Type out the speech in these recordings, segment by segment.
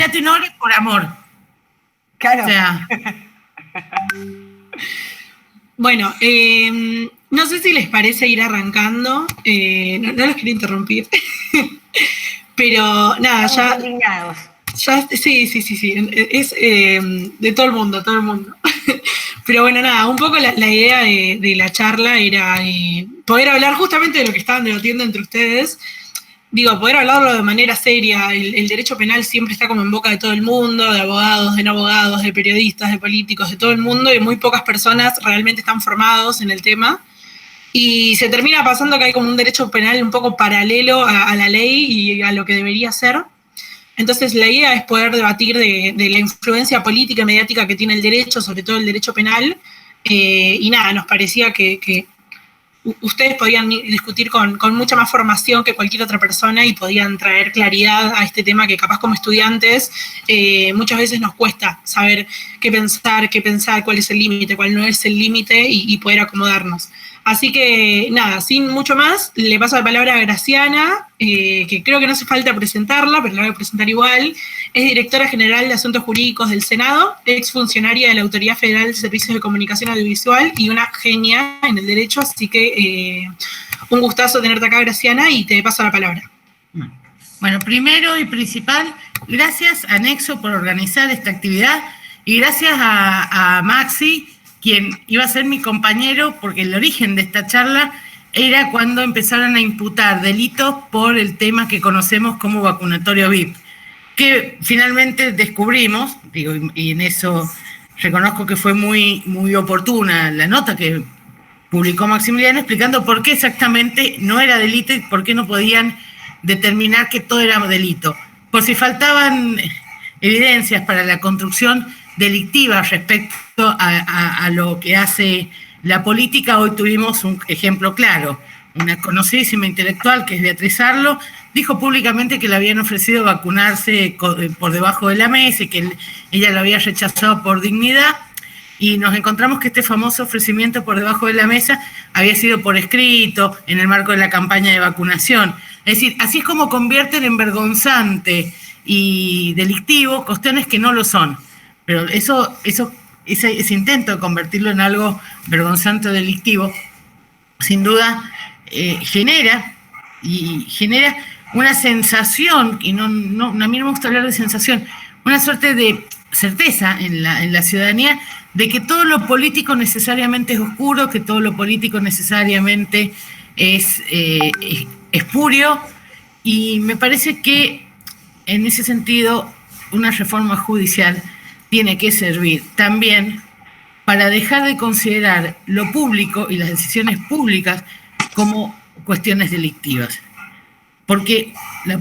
la tenor por amor. Claro. O sea. Bueno, no sé si les parece ir arrancando. No los quiero interrumpir. Pero nada, Estamos indignados. Sí. Es de todo el mundo. Pero bueno, nada, un poco la idea de la charla era poder hablar justamente de lo que estaban debatiendo entre ustedes. Digo, poder hablarlo de manera seria. El derecho penal siempre está como en boca de todo el mundo, de abogados, de no abogados, de periodistas, de políticos, de todo el mundo, y muy pocas personas realmente están formados en el tema. Y se termina pasando que hay como un derecho penal un poco paralelo a la ley y a lo que debería ser. Entonces la idea es poder debatir de la influencia política y mediática que tiene el derecho, sobre todo el derecho penal. Y nada, nos parecía que ustedes podían discutir con mucha más formación que cualquier otra persona y podían traer claridad a este tema que capaz como estudiantes muchas veces nos cuesta saber qué pensar, cuál es el límite, cuál no es el límite y poder acomodarnos. Así que nada, sin mucho más, le paso la palabra a Graciana, que creo que no hace falta presentarla, pero la voy a presentar igual. Es directora general de Asuntos Jurídicos del Senado, exfuncionaria de la Autoridad Federal de Servicios de Comunicación Audiovisual y una genia en el derecho, así que un gustazo tenerte acá, Graciana, y te paso la palabra. Bueno, primero y principal, gracias a Nexo por organizar esta actividad y gracias a Maxi, quien iba a ser mi compañero, porque el origen de esta charla era cuando empezaron a imputar delitos por el tema que conocemos como vacunatorio VIP, que finalmente descubrimos, digo, y en eso reconozco que fue muy, muy oportuna la nota que publicó Maximiliano explicando por qué exactamente no era delito y por qué no podían determinar que todo era delito. Por si faltaban evidencias para la construcción delictiva respecto a lo que hace la política, hoy tuvimos un ejemplo claro. Una conocidísima intelectual, que es Beatriz Arlo, dijo públicamente que le habían ofrecido vacunarse por debajo de la mesa y que ella lo había rechazado por dignidad, y nos encontramos que este famoso ofrecimiento por debajo de la mesa había sido por escrito en el marco de la campaña de vacunación. Es decir, así es como convierten en vergonzante y delictivo cuestiones que no lo son. Pero ese intento de convertirlo en algo vergonzante o delictivo, sin duda, genera una sensación, y a mí no me gusta hablar de sensación, una suerte de certeza en la ciudadanía de que todo lo político necesariamente es oscuro, que todo lo político necesariamente es espurio, y me parece que en ese sentido una reforma judicial tiene que servir también para dejar de considerar lo público y las decisiones públicas como cuestiones delictivas. Porque el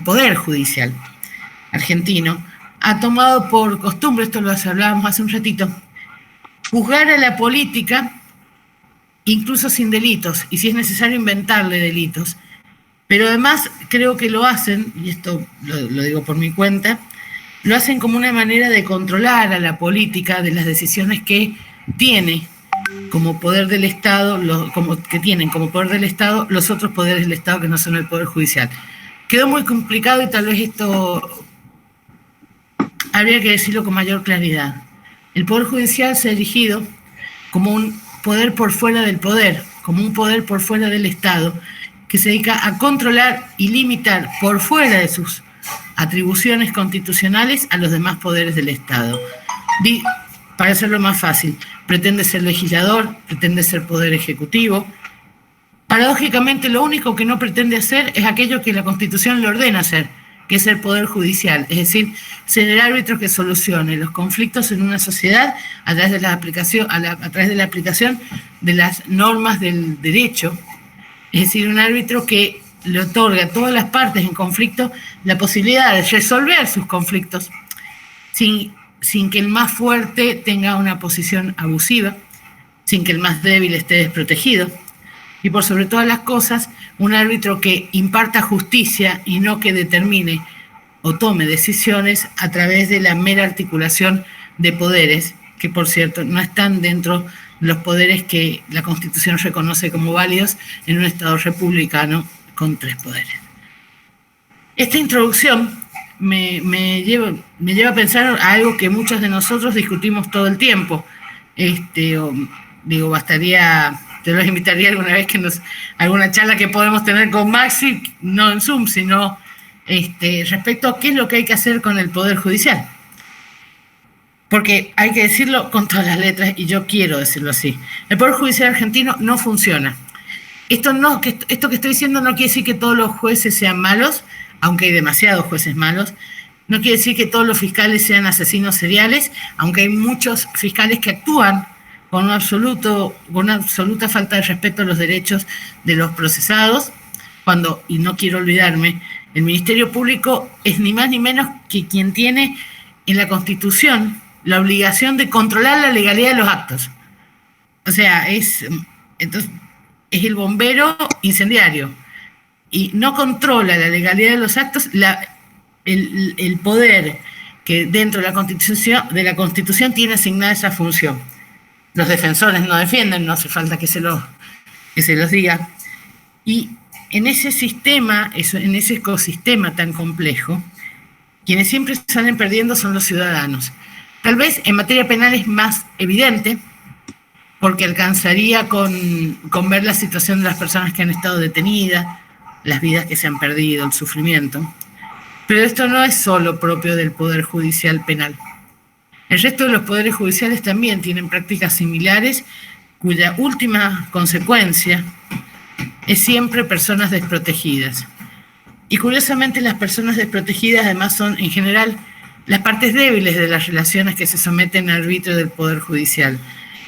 Poder Judicial argentino ha tomado por costumbre, esto lo hablábamos hace un ratito, juzgar a la política incluso sin delitos, y si es necesario inventarle delitos. Pero además creo que lo hacen, y esto lo digo por mi cuenta, lo hacen como una manera de controlar a la política de las decisiones que tiene como poder del Estado, que tienen como poder del Estado los otros poderes del Estado que no son el Poder Judicial. Quedó muy complicado y tal vez esto habría que decirlo con mayor claridad. El Poder Judicial se ha erigido como un poder por fuera del poder, como un poder por fuera del Estado, que se dedica a controlar y limitar por fuera de sus atribuciones constitucionales a los demás poderes del Estado. Para hacerlo más fácil, pretende ser legislador, pretende ser poder ejecutivo. Paradójicamente, lo único que no pretende hacer es aquello que la Constitución le ordena hacer, que es el Poder Judicial, es decir, ser el árbitro que solucione los conflictos en una sociedad a través de la aplicación de las normas del derecho, es decir, un árbitro que le otorga a todas las partes en conflicto la posibilidad de resolver sus conflictos sin que el más fuerte tenga una posición abusiva, sin que el más débil esté desprotegido, y por sobre todas las cosas, un árbitro que imparta justicia y no que determine o tome decisiones a través de la mera articulación de poderes, que por cierto no están dentro de los poderes que la Constitución reconoce como válidos en un Estado republicano con 3 poderes. Esta introducción me lleva a pensar a algo que muchos de nosotros discutimos todo el tiempo. Bastaría, te los invitaría alguna vez alguna charla que podemos tener con Maxi, no en Zoom, sino respecto a qué es lo que hay que hacer con el Poder Judicial. Porque hay que decirlo con todas las letras, y yo quiero decirlo así. El Poder Judicial argentino no funciona. Esto que estoy diciendo no quiere decir que todos los jueces sean malos, aunque hay demasiados jueces malos. No quiere decir que todos los fiscales sean asesinos seriales, aunque hay muchos fiscales que actúan con una absoluta falta de respeto a los derechos de los procesados, y no quiero olvidarme, el Ministerio Público es ni más ni menos que quien tiene en la Constitución la obligación de controlar la legalidad de los actos. O sea, entonces, es el bombero incendiario y no controla la legalidad de los actos, el poder que dentro de la Constitución tiene asignada esa función. Los defensores no defienden, no hace falta que se los diga. Y en ese sistema, en ese ecosistema tan complejo, quienes siempre salen perdiendo son los ciudadanos. Tal vez en materia penal es más evidente, porque alcanzaría con ver la situación de las personas que han estado detenidas, las vidas que se han perdido, el sufrimiento. Pero esto no es solo propio del Poder Judicial penal. El resto de los poderes judiciales también tienen prácticas similares, cuya última consecuencia es siempre personas desprotegidas. Y curiosamente las personas desprotegidas además son, en general, las partes débiles de las relaciones que se someten al arbitrio del Poder Judicial.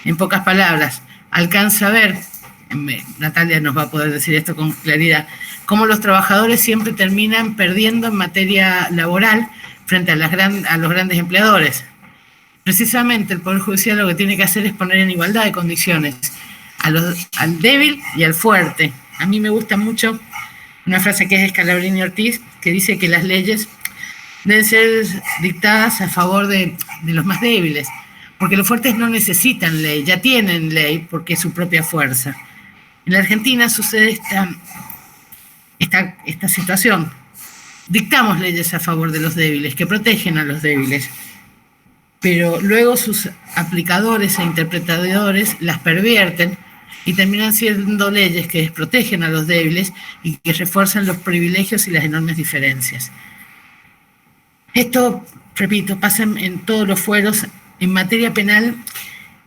En pocas palabras, alcanza a ver, Natalia nos va a poder decir esto con claridad, cómo los trabajadores siempre terminan perdiendo en materia laboral frente a los grandes empleadores. Precisamente el Poder Judicial lo que tiene que hacer es poner en igualdad de condiciones al débil y al fuerte. A mí me gusta mucho una frase que es de Scalabrini Ortiz, que dice que las leyes deben ser dictadas a favor de los más débiles, porque los fuertes no necesitan ley, ya tienen ley porque es su propia fuerza. En la Argentina sucede esta situación. Dictamos leyes a favor de los débiles, que protegen a los débiles, pero luego sus aplicadores e interpretadores las pervierten y terminan siendo leyes que desprotegen a los débiles y que refuerzan los privilegios y las enormes diferencias. Esto, repito, pasa en todos los fueros. En materia penal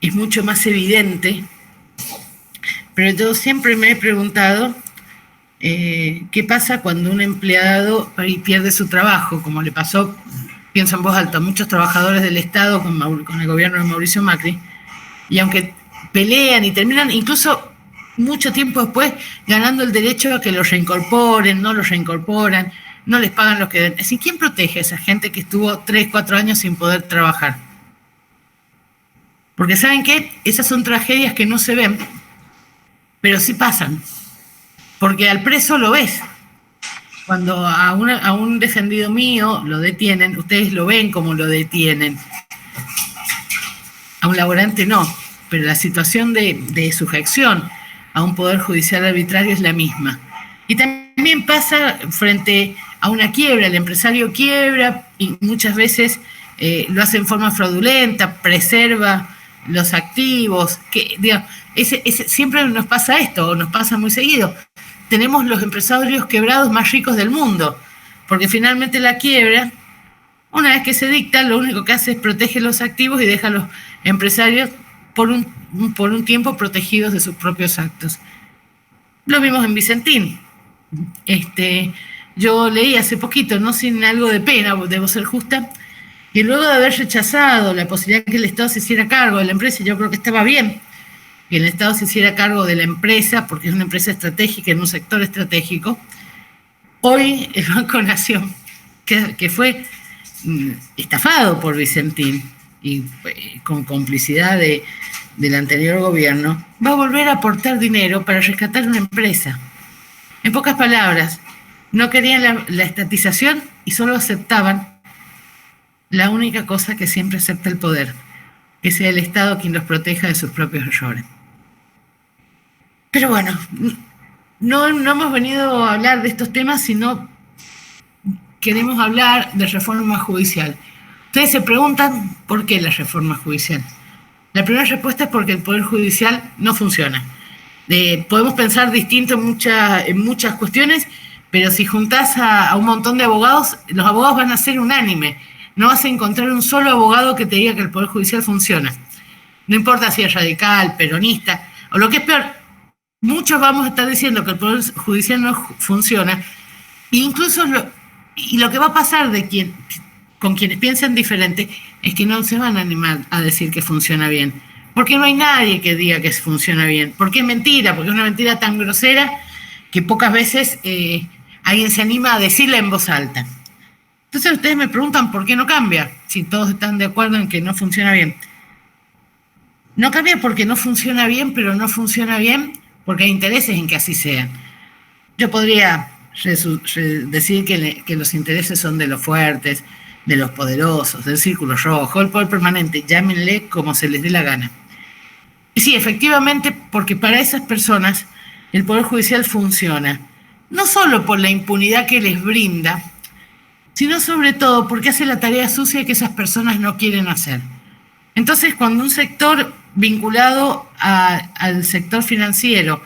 es mucho más evidente, pero yo siempre me he preguntado qué pasa cuando un empleado pierde su trabajo, como le pasó, pienso en voz alta, a muchos trabajadores del Estado con el gobierno de Mauricio Macri, y aunque pelean y terminan incluso mucho tiempo después ganando el derecho a que los reincorporen, no los reincorporan, no les pagan lo que deben. Es decir, ¿quién protege a esa gente que estuvo 3, 4 años sin poder trabajar? Porque ¿saben qué? Esas son tragedias que no se ven, pero sí pasan. Porque al preso lo ves. Cuando a un defendido mío lo detienen, ustedes lo ven como lo detienen. A un laborante no, pero la situación de sujeción a un poder judicial arbitrario es la misma. Y también pasa frente a una quiebra, el empresario quiebra y muchas veces lo hace en forma fraudulenta, preserva los activos, siempre nos pasa esto, o nos pasa muy seguido. Tenemos los empresarios quebrados más ricos del mundo, porque finalmente la quiebra, una vez que se dicta, lo único que hace es proteger los activos y deja a los empresarios por un tiempo protegidos de sus propios actos. Lo vimos en Vicentín. Yo leí hace poquito, no sin algo de pena, debo ser justa, que luego de haber rechazado la posibilidad de que el Estado se hiciera cargo de la empresa, yo creo que estaba bien que el Estado se hiciera cargo de la empresa, porque es una empresa estratégica en un sector estratégico. Hoy el Banco Nación, que fue estafado por Vicentín y con complicidad del anterior gobierno, va a volver a aportar dinero para rescatar una empresa. En pocas palabras, no querían la estatización y solo aceptaban la única cosa que siempre acepta el poder, que sea el Estado quien los proteja de sus propios errores. Pero bueno, no hemos venido a hablar de estos temas, sino queremos hablar de reforma judicial. Ustedes se preguntan por qué la reforma judicial. La primera respuesta es porque el Poder Judicial no funciona. Podemos pensar distinto en muchas cuestiones, pero si juntás a un montón de abogados, los abogados van a ser unánime. No vas a encontrar un solo abogado que te diga que el Poder Judicial funciona. No importa si es radical, peronista, o lo que es peor, muchos vamos a estar diciendo que el Poder Judicial no funciona. E incluso lo que va a pasar con quienes piensan diferente es que no se van a animar a decir que funciona bien. Porque no hay nadie que diga que funciona bien. Porque es mentira, porque es una mentira tan grosera que pocas veces alguien se anima a decirla en voz alta. Entonces ustedes me preguntan por qué no cambia, si todos están de acuerdo en que no funciona bien. No cambia porque no funciona bien, pero no funciona bien porque hay intereses en que así sea. Yo podría decir que los intereses son de los fuertes, de los poderosos, del círculo rojo, el poder permanente, llámenle como se les dé la gana. Y sí, efectivamente, porque para esas personas el Poder Judicial funciona, no solo por la impunidad que les brinda, sino sobre todo porque hace la tarea sucia que esas personas no quieren hacer. Entonces, cuando un sector vinculado al sector financiero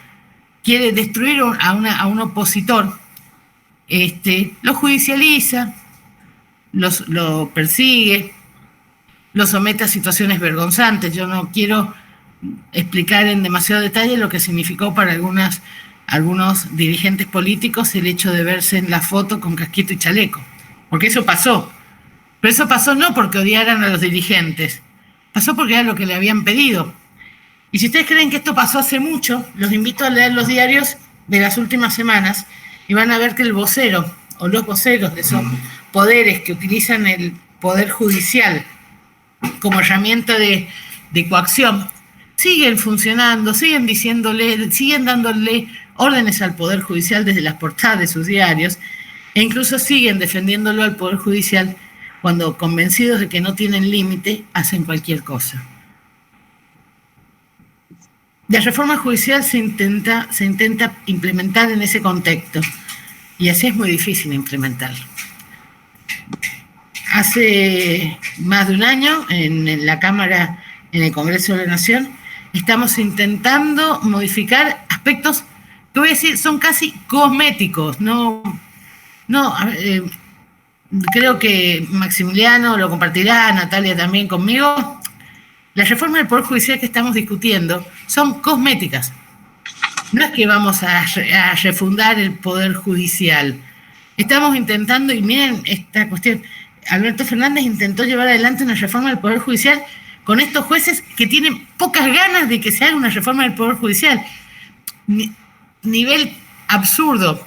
quiere destruir a un opositor, lo judicializa, lo persigue, lo somete a situaciones vergonzantes. Yo no quiero explicar en demasiado detalle lo que significó para algunos dirigentes políticos el hecho de verse en la foto con casquito y chaleco, porque eso pasó. Pero eso pasó no porque odiaran a los dirigentes, pasó porque era lo que le habían pedido. Y si ustedes creen que esto pasó hace mucho, los invito a leer los diarios de las últimas semanas y van a ver que el vocero o los voceros de esos poderes que utilizan el Poder Judicial como herramienta de coacción siguen funcionando, siguen dándole órdenes al Poder Judicial desde las portadas de sus diarios e incluso siguen defendiéndolo al Poder Judicial cuando, convencidos de que no tienen límite, hacen cualquier cosa. La reforma judicial se intenta implementar en ese contexto y así es muy difícil implementarlo. Hace más de un año, en la Cámara, en el Congreso de la Nación, estamos intentando modificar aspectos que voy a decir son casi cosméticos. Creo que Maximiliano lo compartirá, Natalia también conmigo. Las reformas del Poder Judicial que estamos discutiendo son cosméticas. No es que vamos a refundar el Poder Judicial. Estamos intentando, y miren esta cuestión, Alberto Fernández intentó llevar adelante una reforma del Poder Judicial con estos jueces que tienen pocas ganas de que se haga una reforma del Poder Judicial. Nivel absurdo.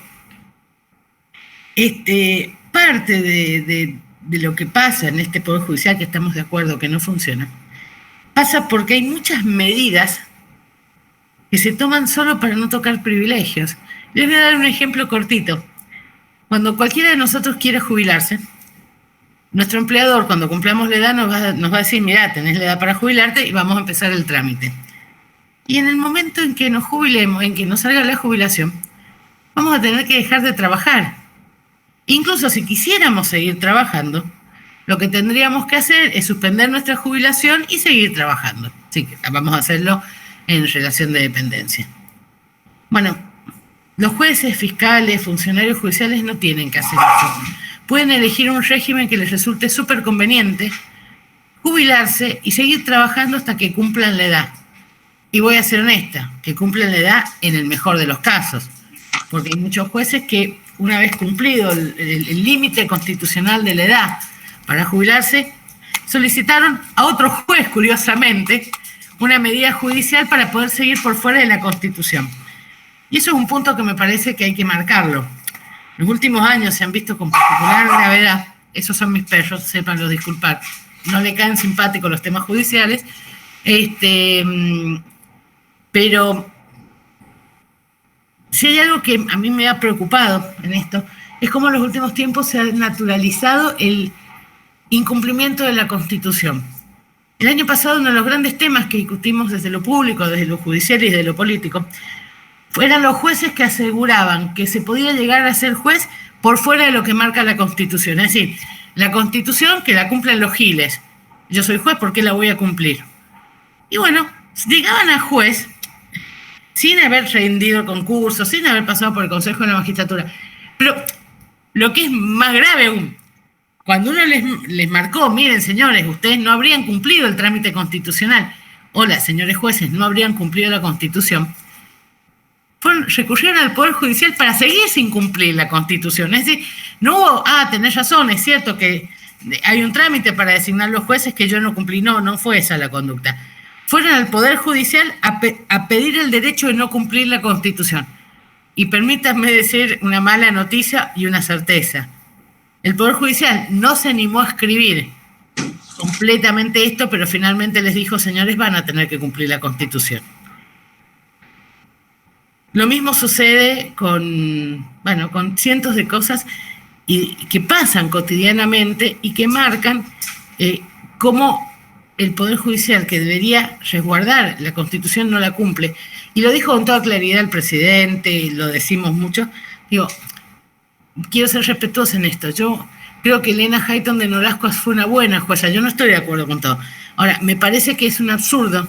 Parte de lo que pasa en este Poder Judicial, que estamos de acuerdo que no funciona, pasa porque hay muchas medidas que se toman solo para no tocar privilegios. Les voy a dar un ejemplo cortito. Cuando cualquiera de nosotros quiere jubilarse, nuestro empleador, cuando cumplamos la edad, nos va a decir, mirá, tenés la edad para jubilarte y vamos a empezar el trámite. Y en el momento en que nos jubilemos, en que nos salga la jubilación, vamos a tener que dejar de trabajar. Incluso si quisiéramos seguir trabajando, lo que tendríamos que hacer es suspender nuestra jubilación y seguir trabajando. Así que vamos a hacerlo en relación de dependencia. Bueno, los jueces, fiscales, funcionarios judiciales no tienen que hacer eso. Pueden elegir un régimen que les resulte súper conveniente, jubilarse y seguir trabajando hasta que cumplan la edad. Y voy a ser honesta, que cumplan la edad en el mejor de los casos, porque hay muchos jueces que una vez cumplido el límite constitucional de la edad para jubilarse, solicitaron a otro juez, curiosamente, una medida judicial para poder seguir por fuera de la Constitución. Y eso es un punto que me parece que hay que marcarlo. Los últimos años se han visto con particular gravedad, esos son mis perros, sépanlo disculpar, no le caen simpáticos los temas judiciales, pero si hay algo que a mí me ha preocupado en esto, es cómo en los últimos tiempos se ha naturalizado el incumplimiento de la Constitución. El año pasado uno de los grandes temas que discutimos desde lo público, desde lo judicial y desde lo político, eran los jueces que aseguraban que se podía llegar a ser juez por fuera de lo que marca la Constitución. Es decir, la Constitución que la cumplen los giles. Yo soy juez, ¿por qué la voy a cumplir? Y bueno, llegaban a juez sin haber rendido el concurso, sin haber pasado por el Consejo de la Magistratura. Pero lo que es más grave aún, cuando uno les marcó, miren señores, ustedes no habrían cumplido el trámite constitucional, hola señores jueces, no habrían cumplido la Constitución, recurrieron al Poder Judicial para seguir sin cumplir la Constitución. Es decir, no hubo, tenés razón, es cierto que hay un trámite para designar los jueces que yo no cumplí, no fue esa la conducta. Fueron al Poder Judicial a pedir el derecho de no cumplir la Constitución. Y permítanme decir una mala noticia y una certeza. El Poder Judicial no se animó a escribir completamente esto, pero finalmente les dijo, señores, van a tener que cumplir la Constitución. Lo mismo sucede con cientos de cosas que pasan cotidianamente y que marcan cómo el Poder Judicial, que debería resguardar la Constitución, no la cumple. Y lo dijo con toda claridad el presidente, lo decimos mucho. Digo, quiero ser respetuosa en esto. Yo creo que Elena Hayton de Nolasco fue una buena jueza. Yo no estoy de acuerdo con todo. Ahora, me parece que es un absurdo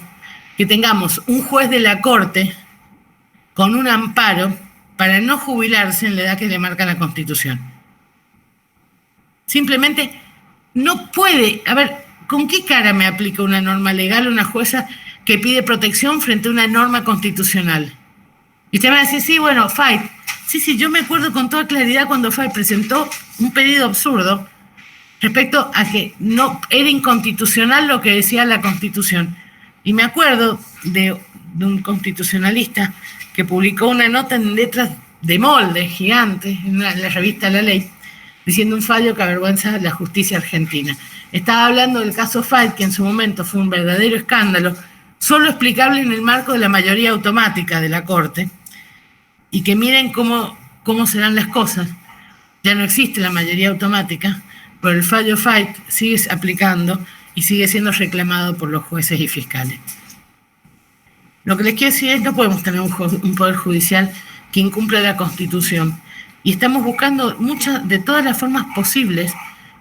que tengamos un juez de la Corte con un amparo para no jubilarse en la edad que le marca la Constitución. Simplemente no puede. A ver, ¿con qué cara me aplica una norma legal una jueza que pide protección frente a una norma constitucional? Y usted va a decir, sí, bueno, Fait. Sí, yo me acuerdo con toda claridad cuando Fait presentó un pedido absurdo respecto a que no era inconstitucional lo que decía la Constitución. Y me acuerdo de un constitucionalista que publicó una nota en letras de molde gigantes en la revista La Ley, diciendo un fallo que avergüenza la justicia argentina. Estaba hablando del caso Fait, que en su momento fue un verdadero escándalo, solo explicable en el marco de la mayoría automática de la Corte, y que miren cómo se dan las cosas. Ya no existe la mayoría automática, pero el fallo Fait sigue aplicando y sigue siendo reclamado por los jueces y fiscales. Lo que les quiero decir es que no podemos tener un Poder Judicial que incumpla la Constitución. Y estamos buscando de todas las formas posibles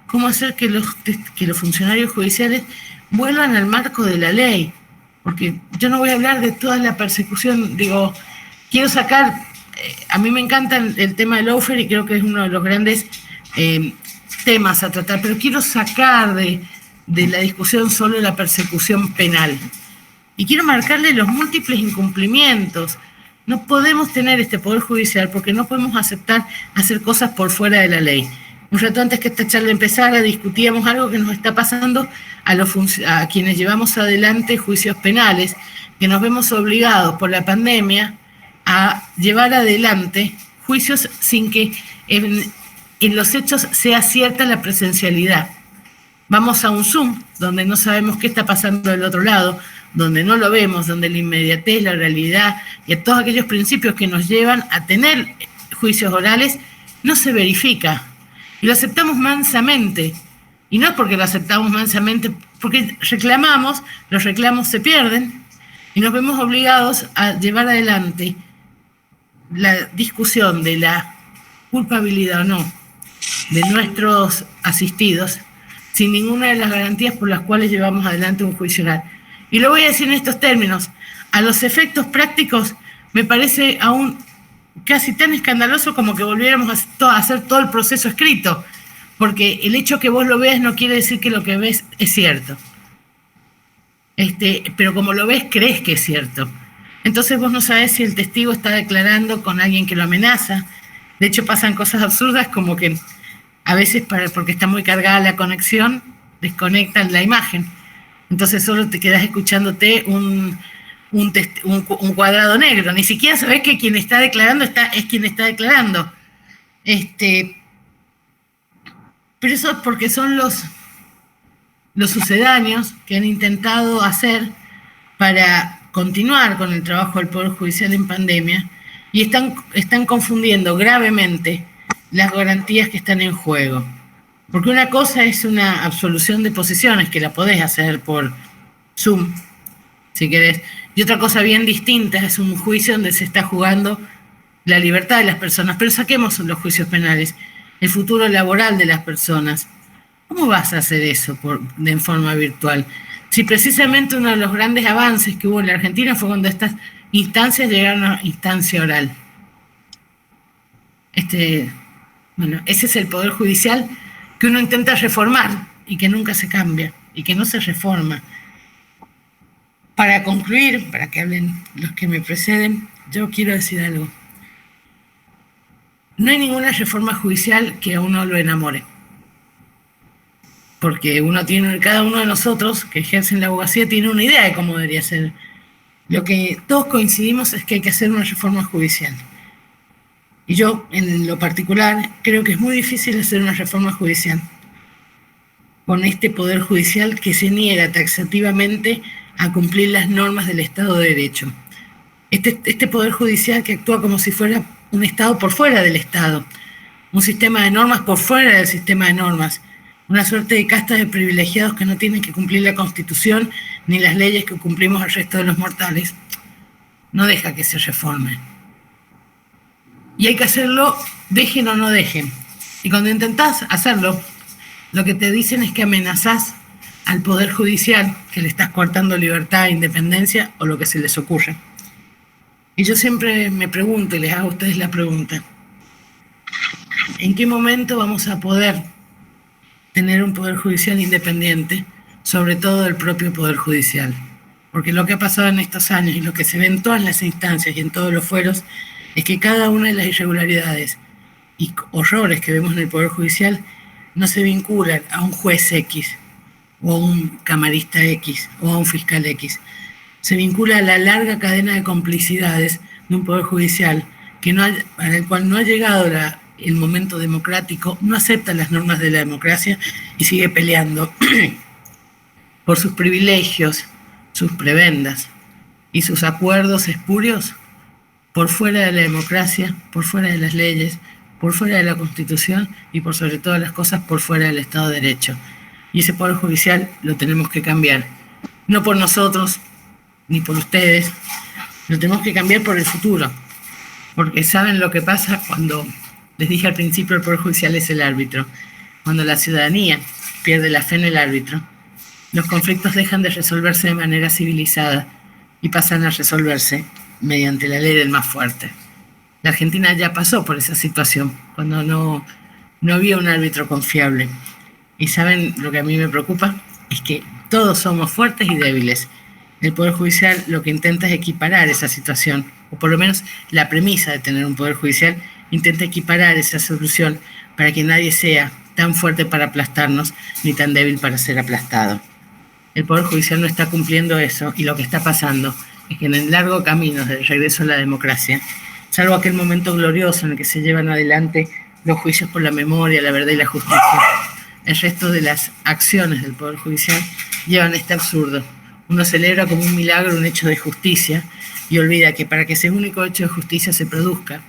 cómo hacer que los funcionarios judiciales vuelvan al marco de la ley. Porque yo no voy a hablar de toda la persecución, quiero sacar, a mí me encanta el tema del lawfare y creo que es uno de los grandes temas a tratar, pero quiero sacar de la discusión solo la persecución penal. Y quiero marcarle los múltiples incumplimientos. No podemos tener este Poder Judicial porque no podemos aceptar hacer cosas por fuera de la ley. Un rato antes que esta charla empezara, discutíamos algo que nos está pasando a quienes llevamos adelante juicios penales, que nos vemos obligados por la pandemia a llevar adelante juicios sin que en los hechos sea cierta la presencialidad. Vamos a un Zoom, donde no sabemos qué está pasando del otro lado, donde no lo vemos, donde la inmediatez, la oralidad y a todos aquellos principios que nos llevan a tener juicios orales no se verifica. Y lo aceptamos mansamente. Y no es porque lo aceptamos mansamente, porque reclamamos, los reclamos se pierden y nos vemos obligados a llevar adelante la discusión de la culpabilidad o no de nuestros asistidos sin ninguna de las garantías por las cuales llevamos adelante un juicio oral. Y lo voy a decir en estos términos. A los efectos prácticos me parece aún casi tan escandaloso como que volviéramos a hacer todo el proceso escrito, porque el hecho que vos lo veas no quiere decir que lo que ves es cierto. Pero como lo ves, crees que es cierto. Entonces vos no sabés si el testigo está declarando con alguien que lo amenaza. De hecho, pasan cosas absurdas como que a veces, porque está muy cargada la conexión, desconectan la imagen. Entonces solo te quedás escuchándote un cuadrado negro. Ni siquiera sabés que quien está declarando es quien está declarando. Pero eso es porque son los sucedáneos que han intentado hacer para continuar con el trabajo del Poder Judicial en pandemia y están confundiendo gravemente las garantías que están en juego. Porque una cosa es una absolución de posiciones, que la podés hacer por Zoom, si querés, y otra cosa bien distinta es un juicio donde se está jugando la libertad de las personas. Pero saquemos los juicios penales. el futuro laboral de las personas. ¿Cómo vas a hacer eso en forma virtual? Si precisamente uno de los grandes avances que hubo en la Argentina fue cuando estas instancias llegaron a instancia oral. Bueno, ese es el Poder Judicial que uno intenta reformar y que nunca se cambia y que no se reforma. Para concluir, para que hablen los que me preceden, yo quiero decir algo. No hay ninguna reforma judicial que a uno lo enamore. Porque cada uno de nosotros que ejercen la abogacía tiene una idea de cómo debería ser. Lo que todos coincidimos es que hay que hacer una reforma judicial. Y yo, en lo particular, creo que es muy difícil hacer una reforma judicial con este Poder Judicial que se niega taxativamente a cumplir las normas del Estado de Derecho. Este Poder Judicial que actúa como si fuera un Estado por fuera del Estado, un sistema de normas por fuera del sistema de normas, una suerte de casta de privilegiados que no tienen que cumplir la Constitución ni las leyes que cumplimos el resto de los mortales, no deja que se reforme. Y hay que hacerlo, dejen o no dejen. Y cuando intentás hacerlo, lo que te dicen es que amenazás al Poder Judicial, que le estás cortando libertad, independencia o lo que se les ocurra. Y yo siempre me pregunto, y les hago a ustedes la pregunta, ¿en qué momento vamos a poder tener un Poder Judicial independiente, sobre todo del propio Poder Judicial? Porque lo que ha pasado en estos años y lo que se ve en todas las instancias y en todos los fueros es que cada una de las irregularidades y horrores que vemos en el Poder Judicial no se vinculan a un juez X o a un camarista X o a un fiscal X. Se vincula a la larga cadena de complicidades de un Poder Judicial para el cual no ha llegado el momento democrático, no acepta las normas de la democracia y sigue peleando por sus privilegios, sus prebendas y sus acuerdos espurios por fuera de la democracia, por fuera de las leyes, por fuera de la Constitución y por sobre todas las cosas por fuera del Estado de Derecho. Y ese Poder Judicial lo tenemos que cambiar, no por nosotros ni por ustedes, lo tenemos que cambiar por el futuro, porque saben lo que pasa cuando, les dije al principio, el Poder Judicial es el árbitro. Cuando la ciudadanía pierde la fe en el árbitro, los conflictos dejan de resolverse de manera civilizada y pasan a resolverse mediante la ley del más fuerte. La Argentina ya pasó por esa situación, cuando no había un árbitro confiable. Y saben lo que a mí me preocupa, es que todos somos fuertes y débiles. El Poder Judicial lo que intenta es equiparar esa situación, o por lo menos la premisa de tener un Poder Judicial intenta equiparar esa solución para que nadie sea tan fuerte para aplastarnos ni tan débil para ser aplastado. El Poder Judicial no está cumpliendo eso y lo que está pasando es que en el largo camino del regreso a la democracia, salvo aquel momento glorioso en el que se llevan adelante los juicios por la memoria, la verdad y la justicia, el resto de las acciones del Poder Judicial llevan este absurdo. Uno celebra como un milagro un hecho de justicia y olvida que para que ese único hecho de justicia se produzca,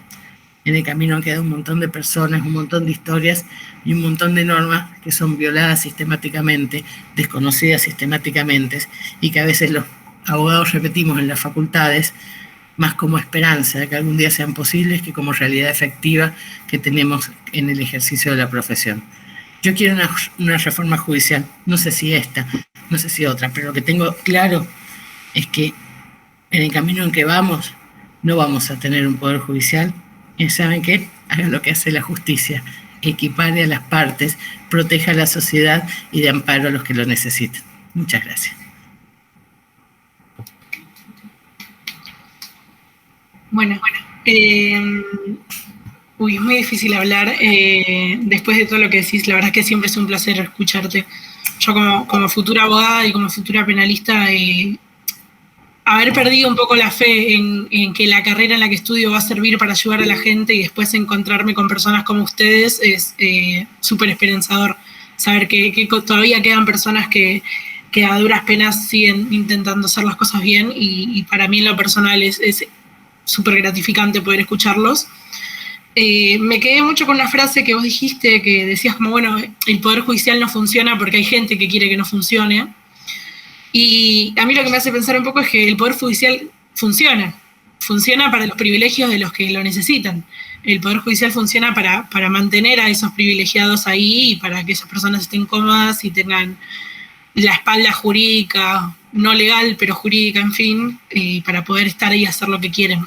en el camino han quedado un montón de personas, un montón de historias y un montón de normas que son violadas sistemáticamente, desconocidas sistemáticamente, y que a veces los abogados repetimos en las facultades, más como esperanza de que algún día sean posibles que como realidad efectiva que tenemos en el ejercicio de la profesión. Yo quiero una reforma judicial, no sé si esta, no sé si otra, pero lo que tengo claro es que en el camino en que vamos, no vamos a tener un Poder Judicial. Y ¿saben qué? Hagan lo que hace la justicia, equipare a las partes, proteja a la sociedad y dé amparo a los que lo necesiten. Muchas gracias. Bueno, es muy difícil hablar después de todo lo que decís. La verdad es que siempre es un placer escucharte. Yo como futura abogada y como futura penalista, haber perdido un poco la fe en que la carrera en la que estudio va a servir para ayudar a la gente y después encontrarme con personas como ustedes es súper esperanzador. Saber que todavía quedan personas que a duras penas siguen intentando hacer las cosas bien y para mí en lo personal es súper gratificante poder escucharlos. Me quedé mucho con una frase que vos dijiste, que decías como, bueno, el Poder Judicial no funciona porque hay gente que quiere que no funcione. Y a mí lo que me hace pensar un poco es que el Poder Judicial funciona. funciona para los privilegios de los que lo necesitan. El Poder Judicial funciona para mantener a esos privilegiados ahí y para que esas personas estén cómodas y tengan la espalda jurídica, no legal, pero jurídica, en fin, para poder estar ahí y hacer lo que quieren.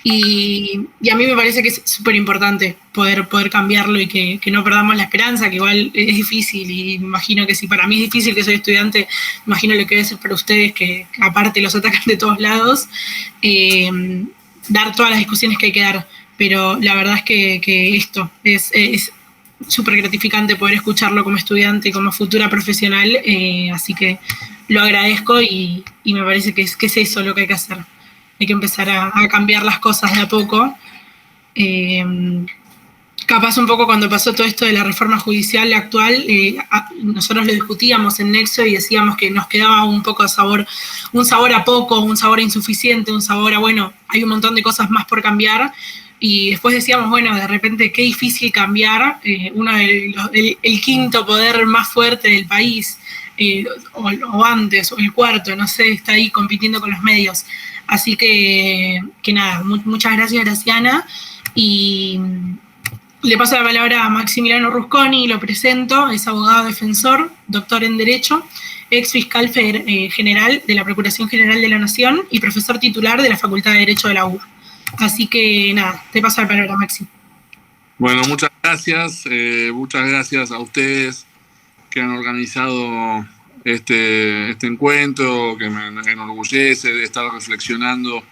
Y a mí me parece que es súper importante poder cambiarlo y que no perdamos la esperanza, que igual es difícil, y me imagino que si para mí es difícil, que soy estudiante, me imagino lo que debe ser para ustedes, que aparte los atacan de todos lados, dar todas las discusiones que hay que dar. Pero la verdad es que esto es súper gratificante poder escucharlo como estudiante y como futura profesional, así que lo agradezco y me parece que es eso lo que hay que hacer. Hay que empezar a cambiar las cosas de a poco. Capaz un poco cuando pasó todo esto de la reforma judicial actual, nosotros lo discutíamos en Nexo y decíamos que nos quedaba un poco de sabor, un sabor a poco, un sabor a insuficiente, un sabor a, bueno, hay un montón de cosas más por cambiar. Y después decíamos, bueno, de repente qué difícil cambiar el quinto poder más fuerte del país, o antes, o el cuarto, no sé, está ahí compitiendo con los medios. Así que nada, muchas gracias, Graciana. Y le paso la palabra a Maximiliano Rusconi, lo presento, es abogado defensor, doctor en Derecho, ex fiscal general de la Procuración General de la Nación y profesor titular de la Facultad de Derecho de la UBA. Así que nada, te paso la palabra, Maxi. Bueno, muchas gracias a ustedes que han organizado este encuentro, que me enorgullece de estar reflexionando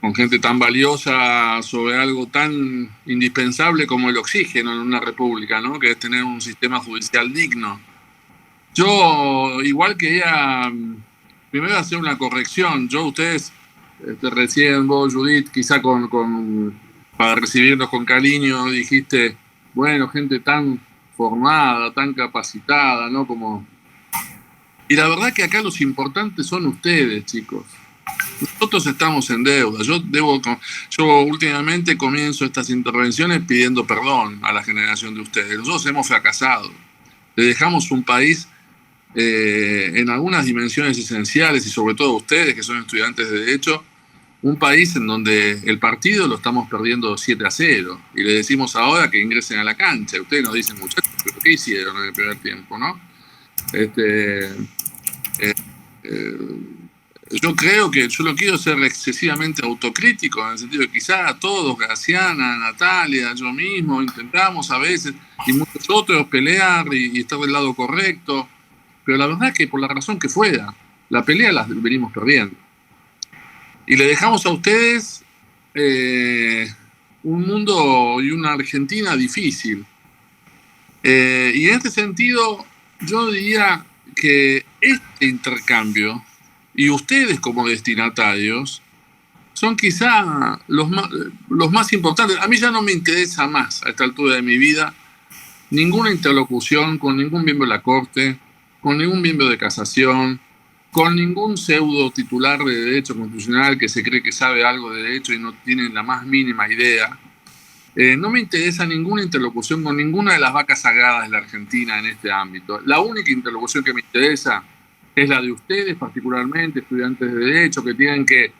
con gente tan valiosa sobre algo tan indispensable como el oxígeno en una república, ¿no? Que es tener un sistema judicial digno. Yo igual quería primero hacer una corrección. Ustedes recién vos, Judith, quizá para recibirnos con cariño, dijiste, bueno, gente tan formada, tan capacitada, ¿no? Y la verdad que acá los importantes son ustedes, chicos. Nosotros estamos en deuda. Yo últimamente comienzo estas intervenciones pidiendo perdón a la generación de ustedes. Nosotros hemos fracasado. Le dejamos un país en algunas dimensiones esenciales, y sobre todo ustedes que son estudiantes de Derecho, un país en donde el partido lo estamos perdiendo 7-0 y le decimos ahora que ingresen a la cancha. Ustedes nos dicen, muchachos, ¿pero qué hicieron en el primer tiempo, no? Yo creo que yo no quiero ser excesivamente autocrítico, en el sentido de que quizá todos, Graciana, Natalia, yo mismo, intentamos a veces, y muchos otros, pelear y estar del lado correcto, pero la verdad es que por la razón que fuera, la pelea la venimos perdiendo. Y le dejamos a ustedes un mundo y una Argentina difícil. Y en este sentido, yo diría que este intercambio, y ustedes como destinatarios, son quizá los más importantes. A mí ya no me interesa más, a esta altura de mi vida, ninguna interlocución con ningún miembro de la Corte, con ningún miembro de casación, con ningún pseudo titular de Derecho Constitucional que se cree que sabe algo de Derecho y no tiene la más mínima idea. No me interesa ninguna interlocución con ninguna de las vacas sagradas de la Argentina en este ámbito. La única interlocución que me interesa es la de ustedes, particularmente estudiantes de Derecho, que tienen que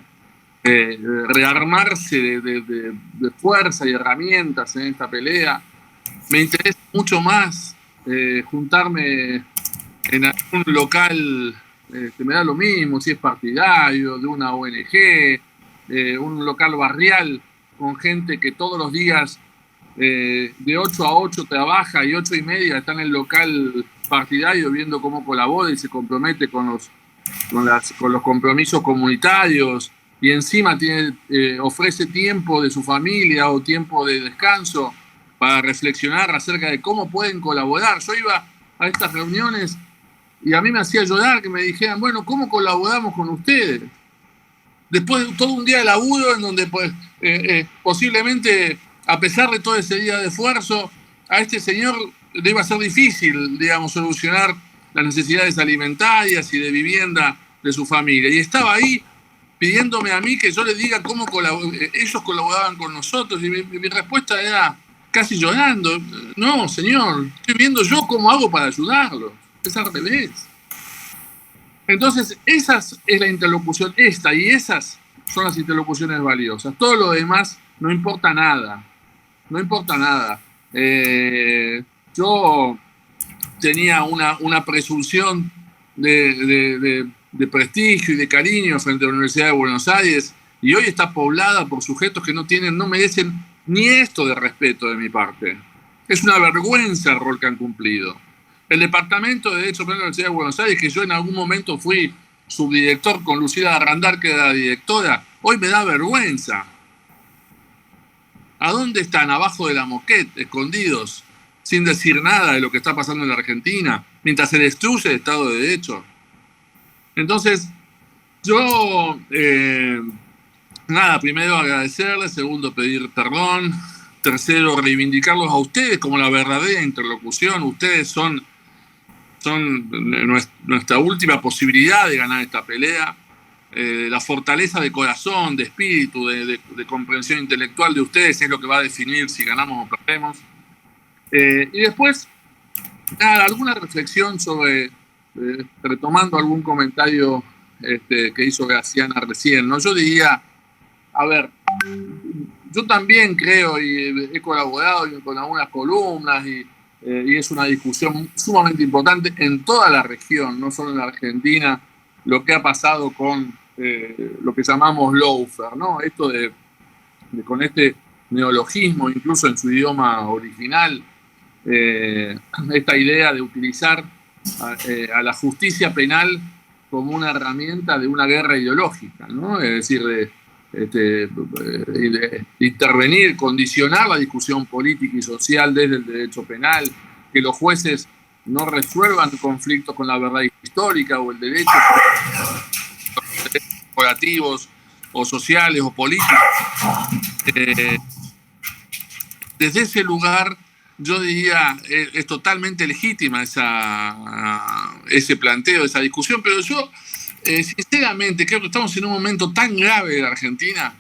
rearmarse de fuerza y herramientas en esta pelea. Me interesa mucho más juntarme en algún local, me da lo mismo si es partidario, de una ONG, un local barrial, con gente que todos los días de 8 a 8 trabaja y 8 y media está en el local partidario viendo cómo colabora y se compromete con los compromisos comunitarios, y encima ofrece tiempo de su familia o tiempo de descanso para reflexionar acerca de cómo pueden colaborar. Yo iba a estas reuniones y a mí me hacía llorar que me dijeran, bueno, ¿cómo colaboramos con ustedes? Después de todo un día de laburo en donde pues, posiblemente, a pesar de todo ese día de esfuerzo, a este señor le iba a ser difícil, digamos, solucionar las necesidades alimentarias y de vivienda de su familia. Y estaba ahí pidiéndome a mí que yo le diga cómo ellos colaboraban con nosotros, y mi respuesta era casi llorando, no, señor, estoy viendo yo cómo hago para ayudarlos. Es al revés. Entonces, esa es la interlocución esta, y esas son las interlocuciones valiosas. Todo lo demás no importa nada. No importa nada. Yo tenía una presunción de prestigio y de cariño frente a la Universidad de Buenos Aires, y hoy está poblada por sujetos que no merecen ni esto de respeto de mi parte. Es una vergüenza el rol que han cumplido. El Departamento de Derecho Penal de la Universidad de Buenos Aires, que yo en algún momento fui subdirector con Lucila Arrandar, que era la directora, hoy me da vergüenza. ¿A dónde están? Abajo de la moquette, escondidos, sin decir nada de lo que está pasando en la Argentina, mientras se destruye el Estado de Derecho. Entonces, yo, primero agradecerles, segundo pedir perdón, tercero reivindicarlos a ustedes como la verdadera interlocución. Ustedes son nuestra última posibilidad de ganar esta pelea. La fortaleza de corazón, de espíritu, de comprensión intelectual de ustedes es lo que va a definir si ganamos o perdemos. Y después, alguna reflexión sobre, retomando algún comentario que hizo Graciana recién, ¿no? Yo diría, a ver, yo también creo y he colaborado con algunas columnas y es una discusión sumamente importante en toda la región, no solo en la Argentina, lo que ha pasado con lo que llamamos lawfare, ¿no? Esto con este neologismo, incluso en su idioma original, esta idea de utilizar a la justicia penal como una herramienta de una guerra ideológica, ¿no? Es decir, de intervenir, condicionar la discusión política y social desde el derecho penal, que los jueces no resuelvan conflictos con la verdad histórica o el derecho, corporativos o sociales o políticos. Desde ese lugar, yo diría, es totalmente legítima ese planteo, esa discusión, pero yo sinceramente creo que estamos en un momento tan grave de la Argentina